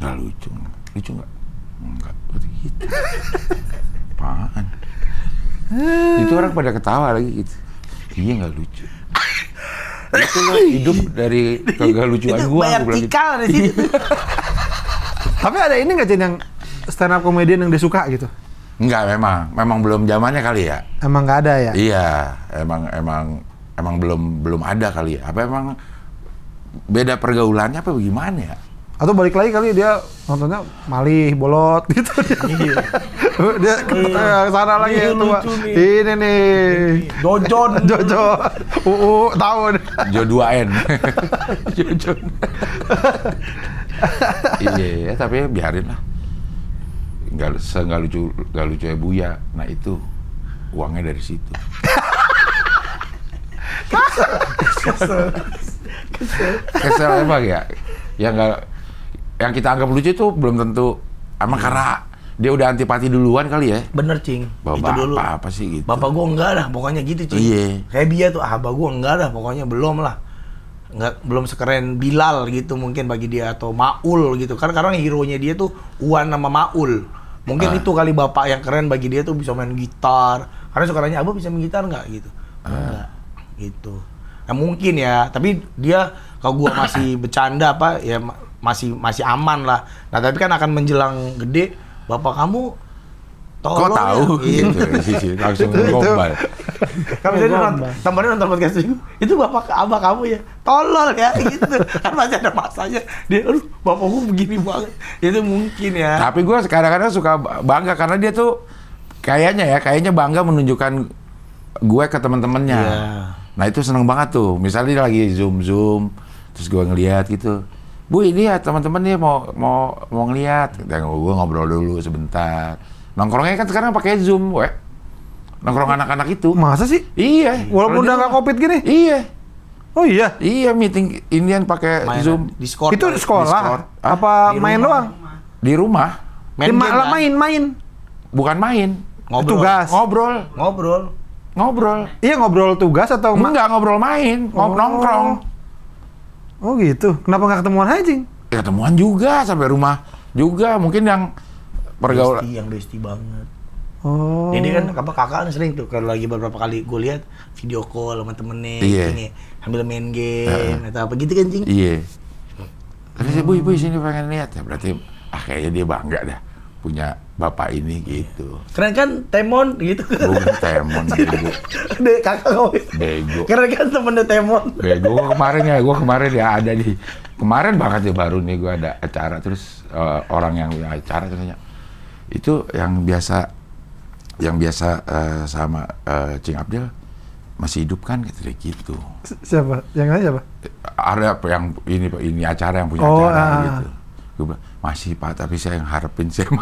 Nggak lucu nggak? Enggak. Gitu. Apaan? Itu orang pada ketawa lagi gitu. Iya nggak lucu. Itu lo hidup dari kegalucuan gue. Vertikal di situ. Tapi ada ini nggak Cin yang stand up comedian yang dia suka gitu? Enggak, memang belum zamannya kali ya. Emang nggak ada ya? Iya, emang belum ada kali ya. Apa emang beda pergaulannya apa bagaimana ya? Atau balik lagi kali dia nontonnya malih, bolot gitu. Dia ke sana lagi tuh. Ini nih. Jojon. Tahu deh. Jo2N. Jojon. Iya, tapi biarin lah. Nggak lucu ya Buya. Nah itu uangnya dari situ. Kesel emang ya. Yang kita anggap lucu itu belum tentu emang karena dia udah antipati duluan kali ya. Bener Cing. Bapak itu dulu. Apa sih gitu. Bapak gua enggak dah pokoknya gitu Cing. Iya. Kayak dia tuh abah gua enggak dah pokoknya belum lah. Belum sekeren Bilal gitu mungkin bagi dia atau Maul gitu. Karena hero-nya dia tuh Uwan sama Maul. Mungkin itu kali bapak yang keren bagi dia tuh bisa main gitar. Karena sukaranya abah bisa main gitar nggak gitu? Enggak. Gitu. Nah mungkin ya, tapi dia kalau gua masih bercanda apa ya masih aman lah. Nah tapi kan akan menjelang gede, bapak kamu Kok tahu? Gitu. Langsung gombal. Kan misalnya temennya nonton podcast itu bapak abah kamu ya, tolol ya gitu. Kan masih ada masanya dia, aduh bapakku begini banget. Itu mungkin ya. Tapi gue kadang-kadang suka bangga karena dia tuh kayaknya bangga menunjukkan gue ke teman-temannya. Nah itu seneng banget tuh. Misalnya dia lagi zoom, terus gue ngeliat gitu. Bu ini ya teman-teman nih mau ngeliat. Dan gue ngobrol dulu sebentar. Nongkrongnya kan sekarang pakai Zoom, nongkrong anak-anak itu. Masa sih? Iya. Walaupun udah nggak COVID gini? Iya. Oh iya? Iya, meeting Indian pakai Zoom. Discord. Itu sekolah? Apa main doang? Di rumah. Main. Bukan main. Ngobrol. Tugas. Ngobrol. Iya ngobrol tugas atau? Enggak, ngobrol main. Nongkrong. Oh gitu. Kenapa nggak ketemuan aja? Ya ketemuan juga sampai rumah juga. Mungkin yang pergaulan. Yang bestie banget. Oh. Jadi kan kakak sering tuh kalau lagi beberapa kali gue lihat video call sama temennya, ini sambil main game atau apa gitu kan cing. Iya. Terus ibu sini pengen lihat ya, berarti kayaknya dia bangga dah punya bapak ini gitu. Keren kan Temon gitu. Bukan Temon bego. Dek kakak gue. Bego. Keren kan temennya Temon. Bego. Gue kemarin ya ada di kemarin banget ya baru nih gue ada acara terus orang yang punya acara tanya itu yang biasa sama Cing Abdel masih hidup kan gitu. Siapa? Yang lain siapa? Ada yang ini acara yang punya acara gitu. Gue bilang, masih Pak, tapi saya yang harapin saya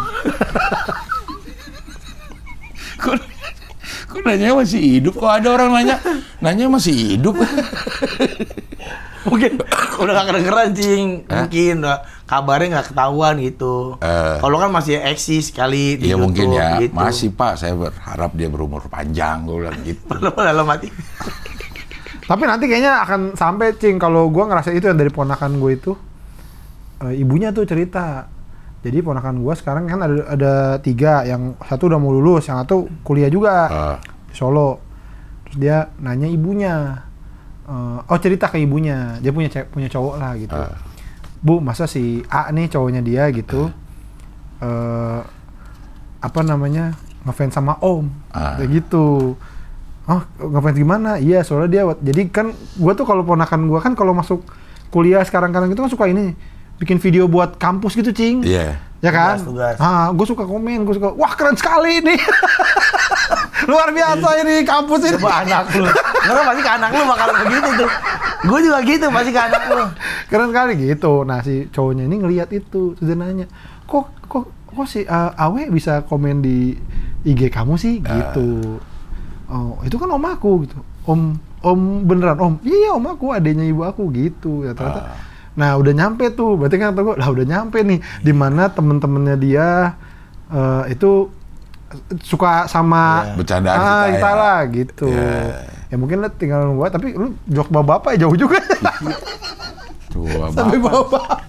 Kok nanya masih hidup? Kok ada orang nanya masih hidup? Mungkin udah gak kedengeran cing, mungkin kabarnya gak ketahuan gitu. Kalau kan masih eksis sekali di YouTube. Iya mungkin ya, gitu. masih Pak, saya berharap dia berumur panjang, gue bilang gitu. Lalu mati. Tapi nanti kayaknya akan sampai cing, kalau gue ngerasa itu yang dari ponakan gue itu, ibunya tuh cerita. Jadi ponakan gue sekarang kan ada 3, yang satu udah mau lulus, yang satu kuliah juga di Solo. Terus dia nanya ibunya. Cerita ke ibunya, dia punya cowok lah gitu. Bu, masa si A nih cowoknya dia gitu, ngefans sama Om, kayak gitu. Oh, ngefans gimana? Iya, soalnya dia, jadi kan gue tuh kalau ponakan gue kan kalau masuk kuliah sekarang-kadang itu kan suka ini, bikin video buat kampus gitu cing. Iya. Ya kan? Tugas. Gue suka komen, wah keren sekali ini. Luar biasa ini kampus ini. Coba anak lu. Karena pasti ke anak lu bakal begitu tuh. Gue juga gitu pasti ke anak lu. Keren sekali gitu. Nah si cowoknya ini ngelihat itu, terus dia nanya, kok si Awe bisa komen di IG kamu sih gitu. Oh, itu kan om aku gitu. Om beneran om. Iya om aku, adanya ibu aku gitu. Ya ternyata. Nah udah nyampe tuh, berarti kan kata gue, lah udah nyampe nih, di mana temen-temennya dia itu suka sama bercandaan kita lah gitu. Ya mungkin lah tinggal nunggu, tapi lu jok bapak ya jauh juga. Tua sampai bapak.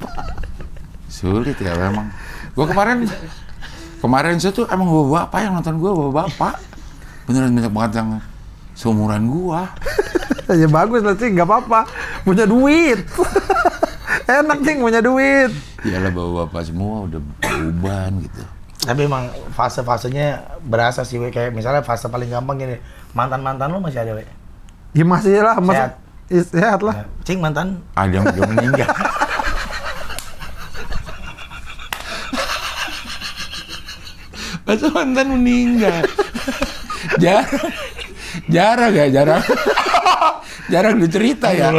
Sulit ya memang. Gue kemarin saya tuh emang bapak yang nonton gue bapak. Beneran banyak banget yang seumuran gua. Ya bagus lah sih, nggak apa-apa. Punya duit. Enak sih punya duit. Iyalah bapak-bapak semua udah beruban gitu. Tapi emang fase-fasenya berasa sih, we. Kayak misalnya fase paling gampang gini, mantan-mantan lu masih ada, we? Ya masih lah, sehat. Sehat lah. Cing mantan? Ada yang belum meninggal. Masa mantan meninggal? Jarang dicerita ya.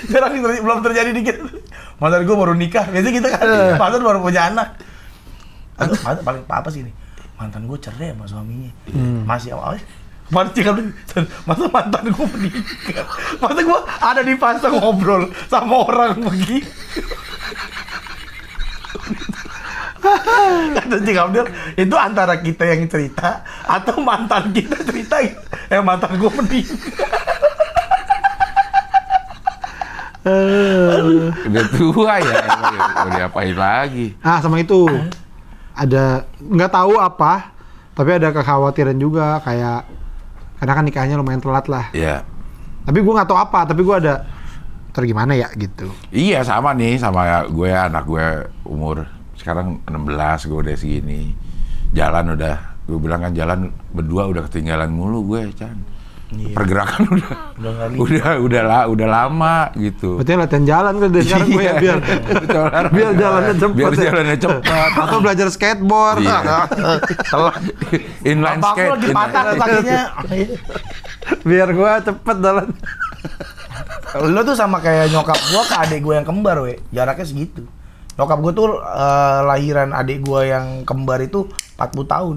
Jarang belum terjadi dikit. Mantan gue baru nikah, biasanya kita kan mantan baru punya anak. Mantan paling apa sih ini? Mantan gue cerai sama suaminya. Masih awalnya masa mantan gue meninggal. Masa gue ada di fase ngobrol sama orang begini. Kata Cing Abdel, itu antara kita yang cerita atau mantan kita cerita, mantan gue meninggal. Udah tua ya, mau diapain lagi? Sama itu ada nggak tahu apa, tapi ada kekhawatiran juga kayak karena kan nikahnya lumayan telat lah. Iya. Tapi gue nggak tahu apa, tapi gue ada gimana ya gitu. Iya sama nih sama gue, anak gue umur sekarang 16, gue udah segini. Jalan udah, gue bilang kan jalan berdua udah ketinggalan mulu gue, Chan. Iya. Pergerakan udah lama gitu. Berarti latihan jalan kan dari sekarang gue ya biar jalannya cepet. Biar jalannya cepet. Atau belajar skateboard. Telat. Inline skate. Lagi patah kakinya. Biar gue cepet jalan. Lo tuh sama kayak nyokap gue ke adik gue yang kembar, jaraknya segitu. Nyokap gue tuh lahiran adik gue yang kembar itu 40 tahun.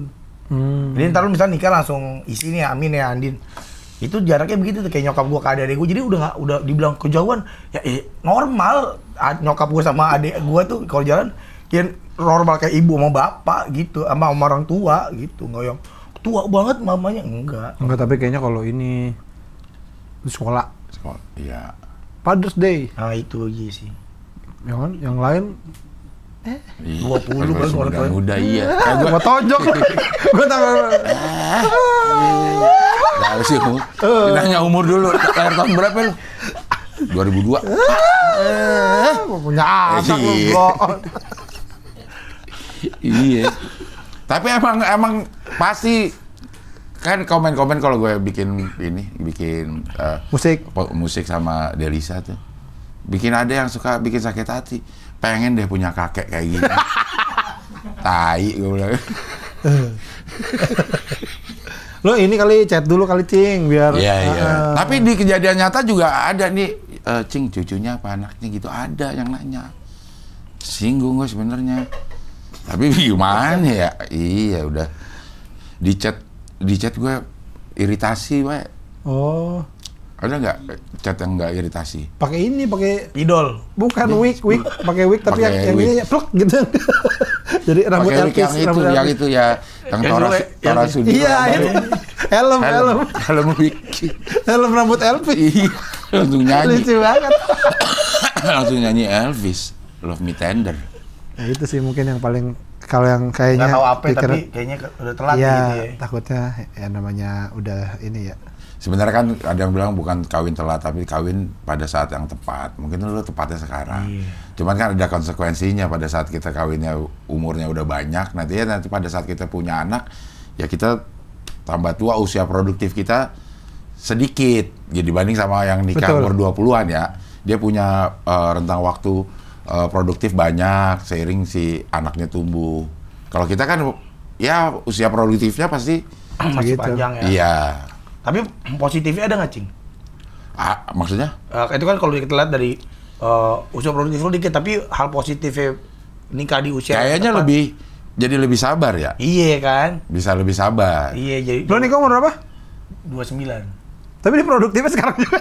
Jadi ntar lu misalnya nikah langsung isi nih, amin ya Andin. Itu jaraknya begitu tuh, kayak nyokap gue ke adik gue. Jadi udah dibilang kejauhan. Ya normal, nyokap gue sama adik gue tuh kalau jalan ya normal kayak ibu sama bapak gitu, sama orang tua gitu. Nggak yang tua banget mamanya, enggak. Tapi kayaknya kalau ini di sekolah. Iya. Father's Day. Nah itu aja sih. Yang lain 20 kan orang tua muda, iya. Gua tonjok. Gua tambah. Enggak sih, nanya umur dulu. Lahir tahun berapa lu? 2002. Gua punya anak lu, bro. Iya. Tapi emang pasti kan komen-komen kalau gue bikin musik sama Delisa tuh. Bikin ada yang suka bikin sakit hati. Pengen deh punya kakek kayak gini. Tai gue bilang. Lo ini kali chat dulu kali Cing biar. Iya. Tapi di kejadian nyata juga ada nih, Cing cucunya apa anaknya gitu, ada yang nanya. Singgung gue sebenarnya. Tapi gimana ya? Iya udah. Di chat gue iritasi, we. Oh. Ada nggak chat yang nggak iritasi? Pakai idol. Bukan wig, pakai wig tapi yang ini pluk gitu. Jadi rambut Elvis, yang itu ya, yang Tora Sudiro. Iya, itu. Helm wig. Helm rambut Elvis. Iya, langsung nyanyi. Lucu banget. Langsung nyanyi Elvis, Love Me Tender. Ya itu sih mungkin yang paling, kalau yang kayaknya nggak tahu apa tapi kayaknya udah telat ya, gitu ya. Takutnya ya namanya udah ini ya. Sebenarnya kan ada yang bilang bukan kawin telat, tapi kawin pada saat yang tepat. Mungkin lu tepatnya sekarang. Iya. Cuman kan ada konsekuensinya pada saat kita kawinnya umurnya udah banyak. Nanti pada saat kita punya anak, ya kita tambah tua, usia produktif kita sedikit. Jadi dibanding sama yang nikah umur 20-an ya. Dia punya rentang waktu produktif banyak, seiring si anaknya tumbuh. Kalau kita kan ya usia produktifnya pasti masih panjang ya. Iya. Tapi positifnya ada nggak, Cing? Maksudnya? Itu kan kalau kita lihat dari usia produktif lu dikit, tapi hal positifnya nikah di usia kayaknya jadi lebih sabar ya? Iya kan? Bisa lebih sabar. Iya, jadi... Lo nikah umur berapa? 29. Tapi dia produktifnya sekarang juga.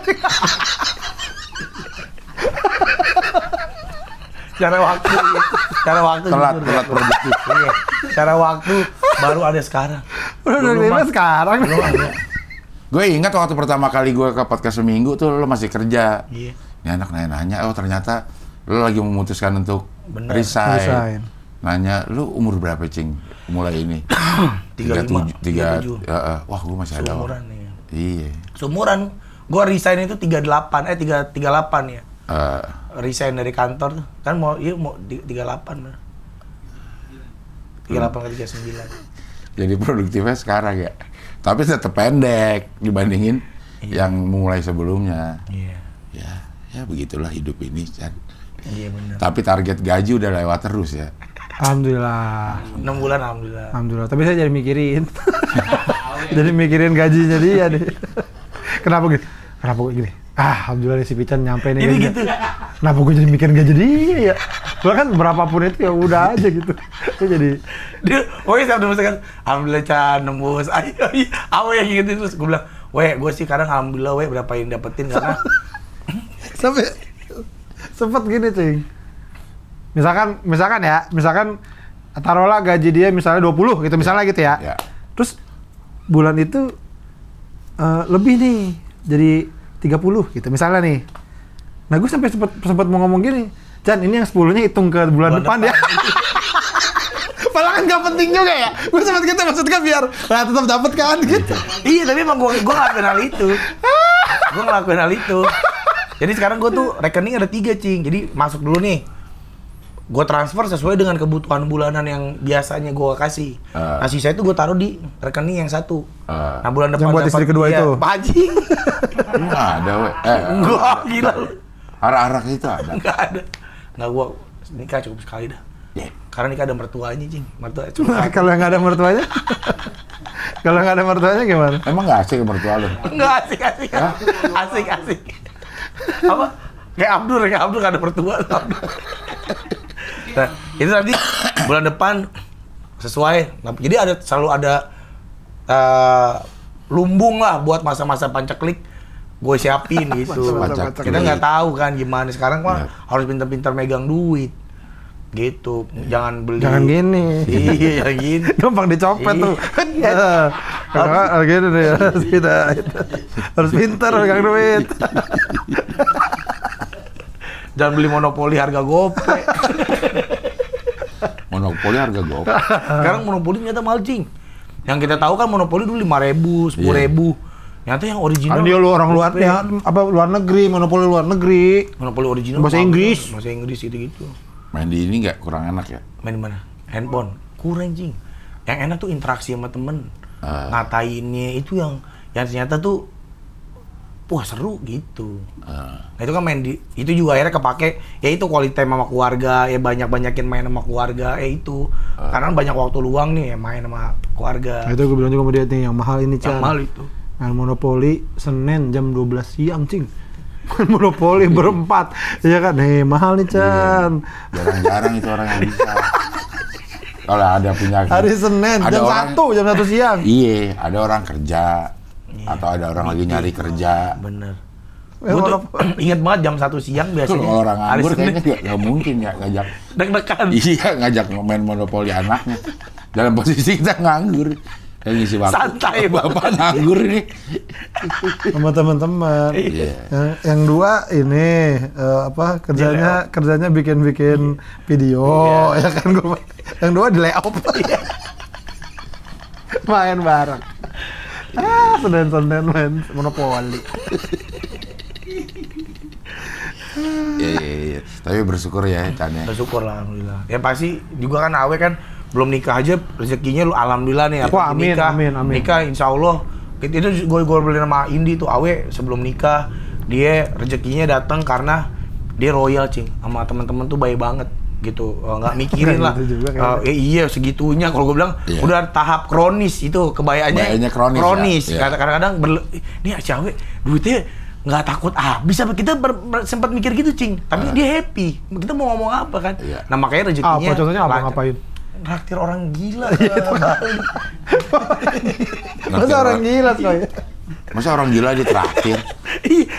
Secara waktu, telat produktif. Iya. Secara waktu baru ada sekarang. Produktifnya sekarang. Gue ingat waktu pertama kali gue ke podcast seminggu tuh lo masih kerja. Iya. Ini anak nanya, oh ternyata lo lagi memutuskan untuk resign. Nanya, lo umur berapa, Cing? Mulai ini? 37. Wah, gue masih ada. Seumuran ya. Iya. Seumuran. Gue resign itu 38 ya. Resign dari kantor tuh. Kan mau 38 lah. 38 ke 39. Jadi produktifnya sekarang ya. Tapi tetap pendek dibandingin yang mulai sebelumnya. Iya. Ya begitulah hidup ini, Chan. Iya benar. Tapi target gaji udah lewat terus ya. Alhamdulillah. 6 bulan alhamdulillah. Alhamdulillah. Tapi saya jadi mikirin. Jadi mikirin gajinya dia deh. Kenapa gini? Alhamdulillah si Pican nyampe nih. Ini gitu. Kenapa gue jadi mikirin gaji dia ya? Gue kan berapapun itu ya udah aja gitu. Gue jadi saya udah misalkan alhamdulillah Chan nembus. Ayo yang gitu terus gue bilang, gue sih kadang alhamdulillah berapa yang dapetin karena sampai sempet gini, Cing. Misalkan taruhlah gaji dia misalnya 20 gitu misalnya gitu ya. Ya. Terus bulan itu lebih nih jadi 30 gitu misalnya nih. Nah gue sampai sempat mau ngomong gini, Chan ini yang 10-nya hitung ke bulan depan ya. Padahal kan gak penting juga ya. Gue sempat gitu maksudnya biar tetap dapat kan gitu. Iya tapi emang gue ngelakuin hal itu. Gue ngelakuin hal itu. Jadi sekarang gue tuh rekening ada 3, Cing. Jadi masuk dulu nih gue transfer sesuai dengan kebutuhan bulanan yang biasanya gue kasih. Nah sisa itu gue taruh di rekening yang satu. Nah bulan depan yang buat istri kedua itu. Paji. Nggak ada, we. Gua gila lu. Arak-arak itu ada. Nggak ada. Nggak, gua nikah cukup sekali dah. Yeah. Karena nikah ada mertuanya, Cing. Mertua Kalau nggak ada mertuanya? Kalau nggak ada mertuanya gimana? Emang nggak asik mertua lu? Nggak asik. Asik. Apa? Kayak Abdur nggak ada mertua. Nah, itu nanti bulan depan sesuai. Nah, jadi selalu ada lumbung lah buat masa-masa pancaklik gue siapin gitu. Kita nggak tahu kan gimana sekarang mah harus pintar-pintar megang duit gitu. Jangan beli. Jangan gini. Iya, gini. Gampang dicopet tuh. Karena gini deh, harus pintar megang duit. Jangan beli monopoli harga gope. Monopoli harga gope. Sekarang monopoli ternyata mahal, Cing. Yang kita tahu kan monopoli dulu 5.000, 10.000. Ternyata yang original. Kan dia orang luar ya, luar negeri, monopoli luar negeri. Monopoli original. Bahasa Inggris gitu. Main di ini nggak kurang enak ya? Main di mana? Handphone. Kurang, Cing. Yang enak tuh interaksi sama temen. Ngatainnya itu yang ternyata tuh wah seru gitu. Nah itu kan main itu juga akhirnya kepake ya itu quality time sama keluarga, ya banyakin main sama keluarga, itu. Karena banyak waktu luang nih ya main sama keluarga. Nah, itu gue bilang juga sama dia nih, yang mahal ini, Chan. Yang mahal itu. Main monopoli Senin jam 12 siang, Cing. Main monopoli berempat. Iya kan? Mahal nih, Chan. Jarang-jarang itu orang yang bisa. Kalau ada punya hari Senin jam 1 siang. Iya, ada orang kerja. Atau ada orang lagi nyari kerja. Bener. Gue tuh inget banget jam 1 siang biasanya. Kalau orang nganggur kayaknya nggak mungkin ya ngajak. Deg-degan. Iya, ngajak main monopoli anaknya. Dalam posisi kita nganggur. Kayak ngisi waktu. Santai, Bapak nganggur ini. Sama teman-teman. Yang dua ini kerjanya bikin video, ya kan gue. Yang dua di layout. Main bareng. Senden main monopoli. Iya. Tapi bersyukur ya, Chan ya. Bersyukur lah, alhamdulillah. Ya pasti juga kan Awe kan belum nikah aja rezekinya lu alhamdulillah nih. Wah, amin. Nikah insya Allah. Itu gue beli nama Indi tuh Awe sebelum nikah dia rezekinya datang karena dia royal, Cing. Sama teman-teman tuh baik banget gitu, nggak mikirin lah. Iya segitunya kalau gue bilang udah tahap kronis itu kebayaannya kronis. Ya. Kadang-kadang nih Awe duitnya nggak takut habis apa kita sempat mikir gitu, Cing. Tapi dia happy. Kita mau ngomong apa kan? Nah makanya rezekinya. Apa contohnya apa ngapain? Traktir orang gila. Masa orang gila sekali. Masa orang gila ditraktir? Iya,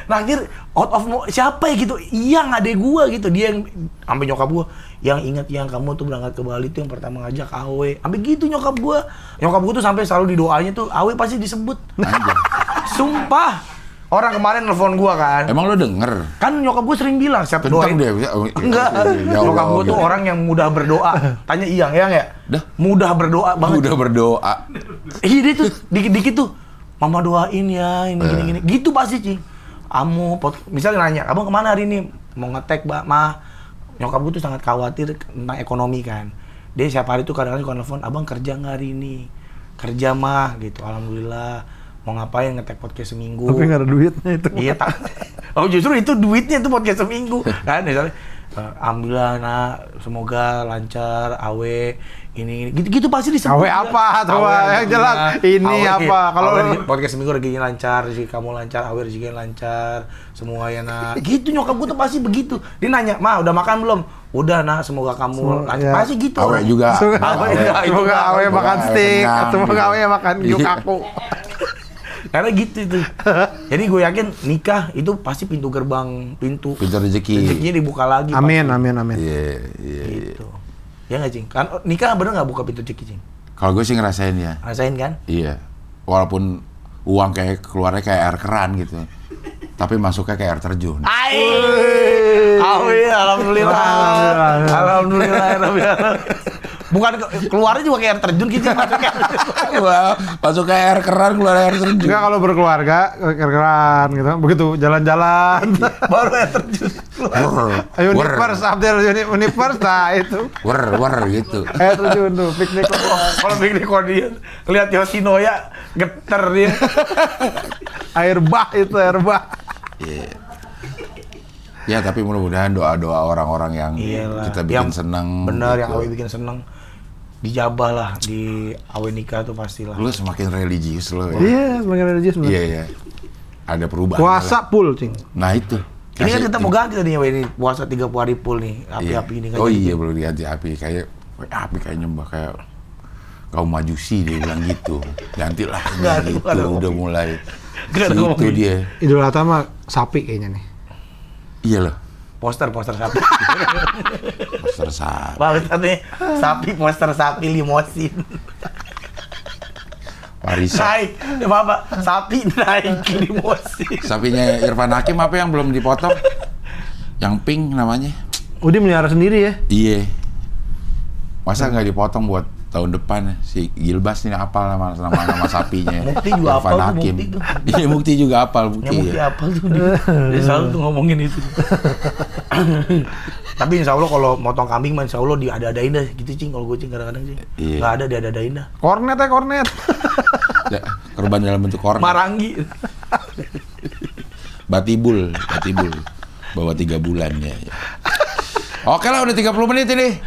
traktir out of siapa ya gitu? Yang adek gua gitu, dia yang sampai nyokap gua yang ingat yang kamu tuh berangkat ke Bali tuh yang pertama ngajak Awe. Sampai gitu nyokap gua tuh sampai selalu di doanya tuh Awe pasti disebut. Sumpah. Orang kemarin nelfon gua kan. Emang lo denger? Kan nyokap gua sering bilang siapa doain. Enggak. Nyokap gua tuh orang yang mudah berdoa. Tanya Iyang ya? Mudah berdoa banget. Mudah berdoa. Iya dia tuh dikit-dikit tuh. Mama doain ya, ini gini-gini. Gitu pasti, Cing. Misalnya nanya, abang kemana hari ini? Mau ngetek, Ma. Nyokap gue tuh sangat khawatir tentang ekonomi kan. Dia setiap hari tuh kadang-kadang suka nelfon, abang kerja nggak hari ini? Kerja, mah, gitu. Alhamdulillah. Mau ngapain ngetek podcast seminggu? Tapi nggak ada duitnya itu. Iya, justru itu duitnya itu podcast seminggu. Kan, misalnya, alhamdulillah, nak, semoga lancar, Awe. Ini gitu pasti disebut. Awe apa? Coba yang jelas. Ini apa? Kalau podcast seminggu rezekinya lancar, rezeki kamu lancar, Awe rezekinya lancar, semua ya nak. Gitu nyokap gue tuh pasti begitu. Dia nanya, "Ma, udah makan belum?" "Udah, nak, semoga kamu lancar." Pasti gitu. Awe juga. Semoga Awe makan steak, semoga Awe makan yukaku. Karena gitu itu. Jadi gue yakin nikah itu pasti pintu rezeki. Rezekinya dibuka lagi. Amin. Iya. Gitu. Ya nggak, Cing? Kan nikah bener nggak buka pintu rezeki, Cing? Kalau gue sih ngerasain ya. Ngerasain kan? Iya. Walaupun uang kayak keluarnya kayak air keran gitu. Tapi masuknya kayak air terjun. Alhamdulillah. Bukan keluarnya juga kayak air terjun gitu. Masuk ke air keran, keluar air terjun. Enggak, kalau berkeluarga air keran gitu. Begitu jalan-jalan baru air terjun. Ayo Univers, Abdel Univers, nah itu. Wer gitu. Air terjun tuh, piknik. Kalau piknik dia lihat Yoshinoya geter dia. Air bah itu, air bah. Iya. Ya tapi mudah-mudahan doa-doa orang-orang yang kita bikin seneng. Bener, gitu. yang Awe bikin seneng. Dijabah lah di Awe nikah tuh pastilah. Lu semakin religius lo ya. Iya, semakin religius. Iya. Ada perubahan. Puasa full, Cing. Nah itu. Ini kan kita mau ganti tadinya Awe ini puasa 30 hari full nih. Api-api ini kan. Oh iya, belum diganti api. Kayak api kayak nyembah kayak kaum majusi dia bilang gitu. Gantilah gitu. Udah mulai. Itu dia. Idul Adha mah sapi kayaknya nih. Iya loh. Poster sapi. Poster sapi. Bagus nih, sapi poster sapi limosin. Warisan. Naik, apa? Sapi naik limosin. Sapinya Irfan Hakim apa yang belum dipotong? Yang pink namanya. Oh, dia melihara sendiri ya? Iya. Masa nggak dipotong buat tahun depan si Gilbas ini apal nama sapinya. Mukti juga apal tuh, Mukti tuh. Iya, Mukti juga apal Mukti. Ya, Mukti apal tuh dia selalu tuh ngomongin itu. Tapi insya Allah kalau motong kambing mah insya Allah diada-adain dah gitu Cing, kalau gue Cing kadang-kadang sih. Iya. Nggak ada diada-adain dah. Kornet. Ya, korban dalam bentuk kornet. Marangi. Batibul. Bawa 3 bulan ya. Oke lah, udah 30 menit ini.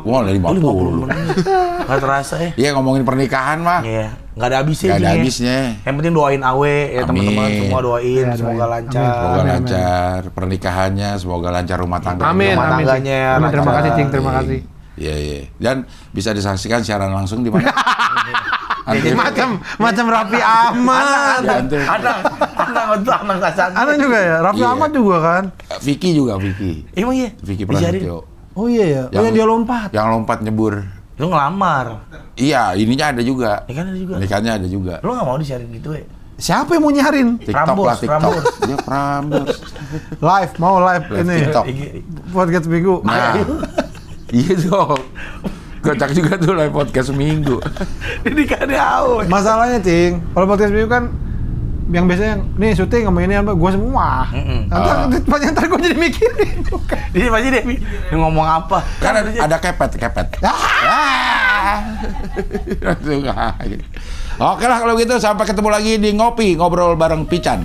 Wah, dari 50 menit. Nggak terasa ya. Iya, ngomongin pernikahan mah. Iya, nggak ada habisnya. Nggak ada habisnya. Yang penting doain Awe ya, teman-teman semua doain, Ya, semoga doain. lancar. Semoga lancar pernikahannya, semoga lancar rumah tangga. Amin. Rumah tangganya. Amin, terima lancar. kasih, Cing. Terima kasih. Iya. Dan bisa disaksikan siaran langsung di mana? Macam Raffi Ahmad. Anak kasar. Anak juga ya, Raffi Iya. Ahmad juga kan. Vicky. Emang iya? Vicky Disiarin. Prasetyo. Oh iya ya, yang dia lompat. Yang lompat nyebur. Lu ngelamar. Iya, ininya ada juga. Ini kan ada juga. Nikahnya ada juga. Lu nggak mau disiarin gitu ya? Siapa yang mau nyarin? TikTok lah, TikTok. Prambors. Dia Prambors. Live ini. TikTok. Podcast minggu. Nah, iya dong. Kocak juga tuh live podcast seminggu. Ini kan Awe. Masalahnya, Cing, kalau podcast minggu kan yang biasanya nih syuting sama ini apa gue semua. Ntar gue jadi mikirin. Ini pasti dia ngomong apa? Kan ada kepet. Langsung aja. Oke lah kalau gitu, sampai ketemu lagi di Ngopi, ngobrol bareng Pican.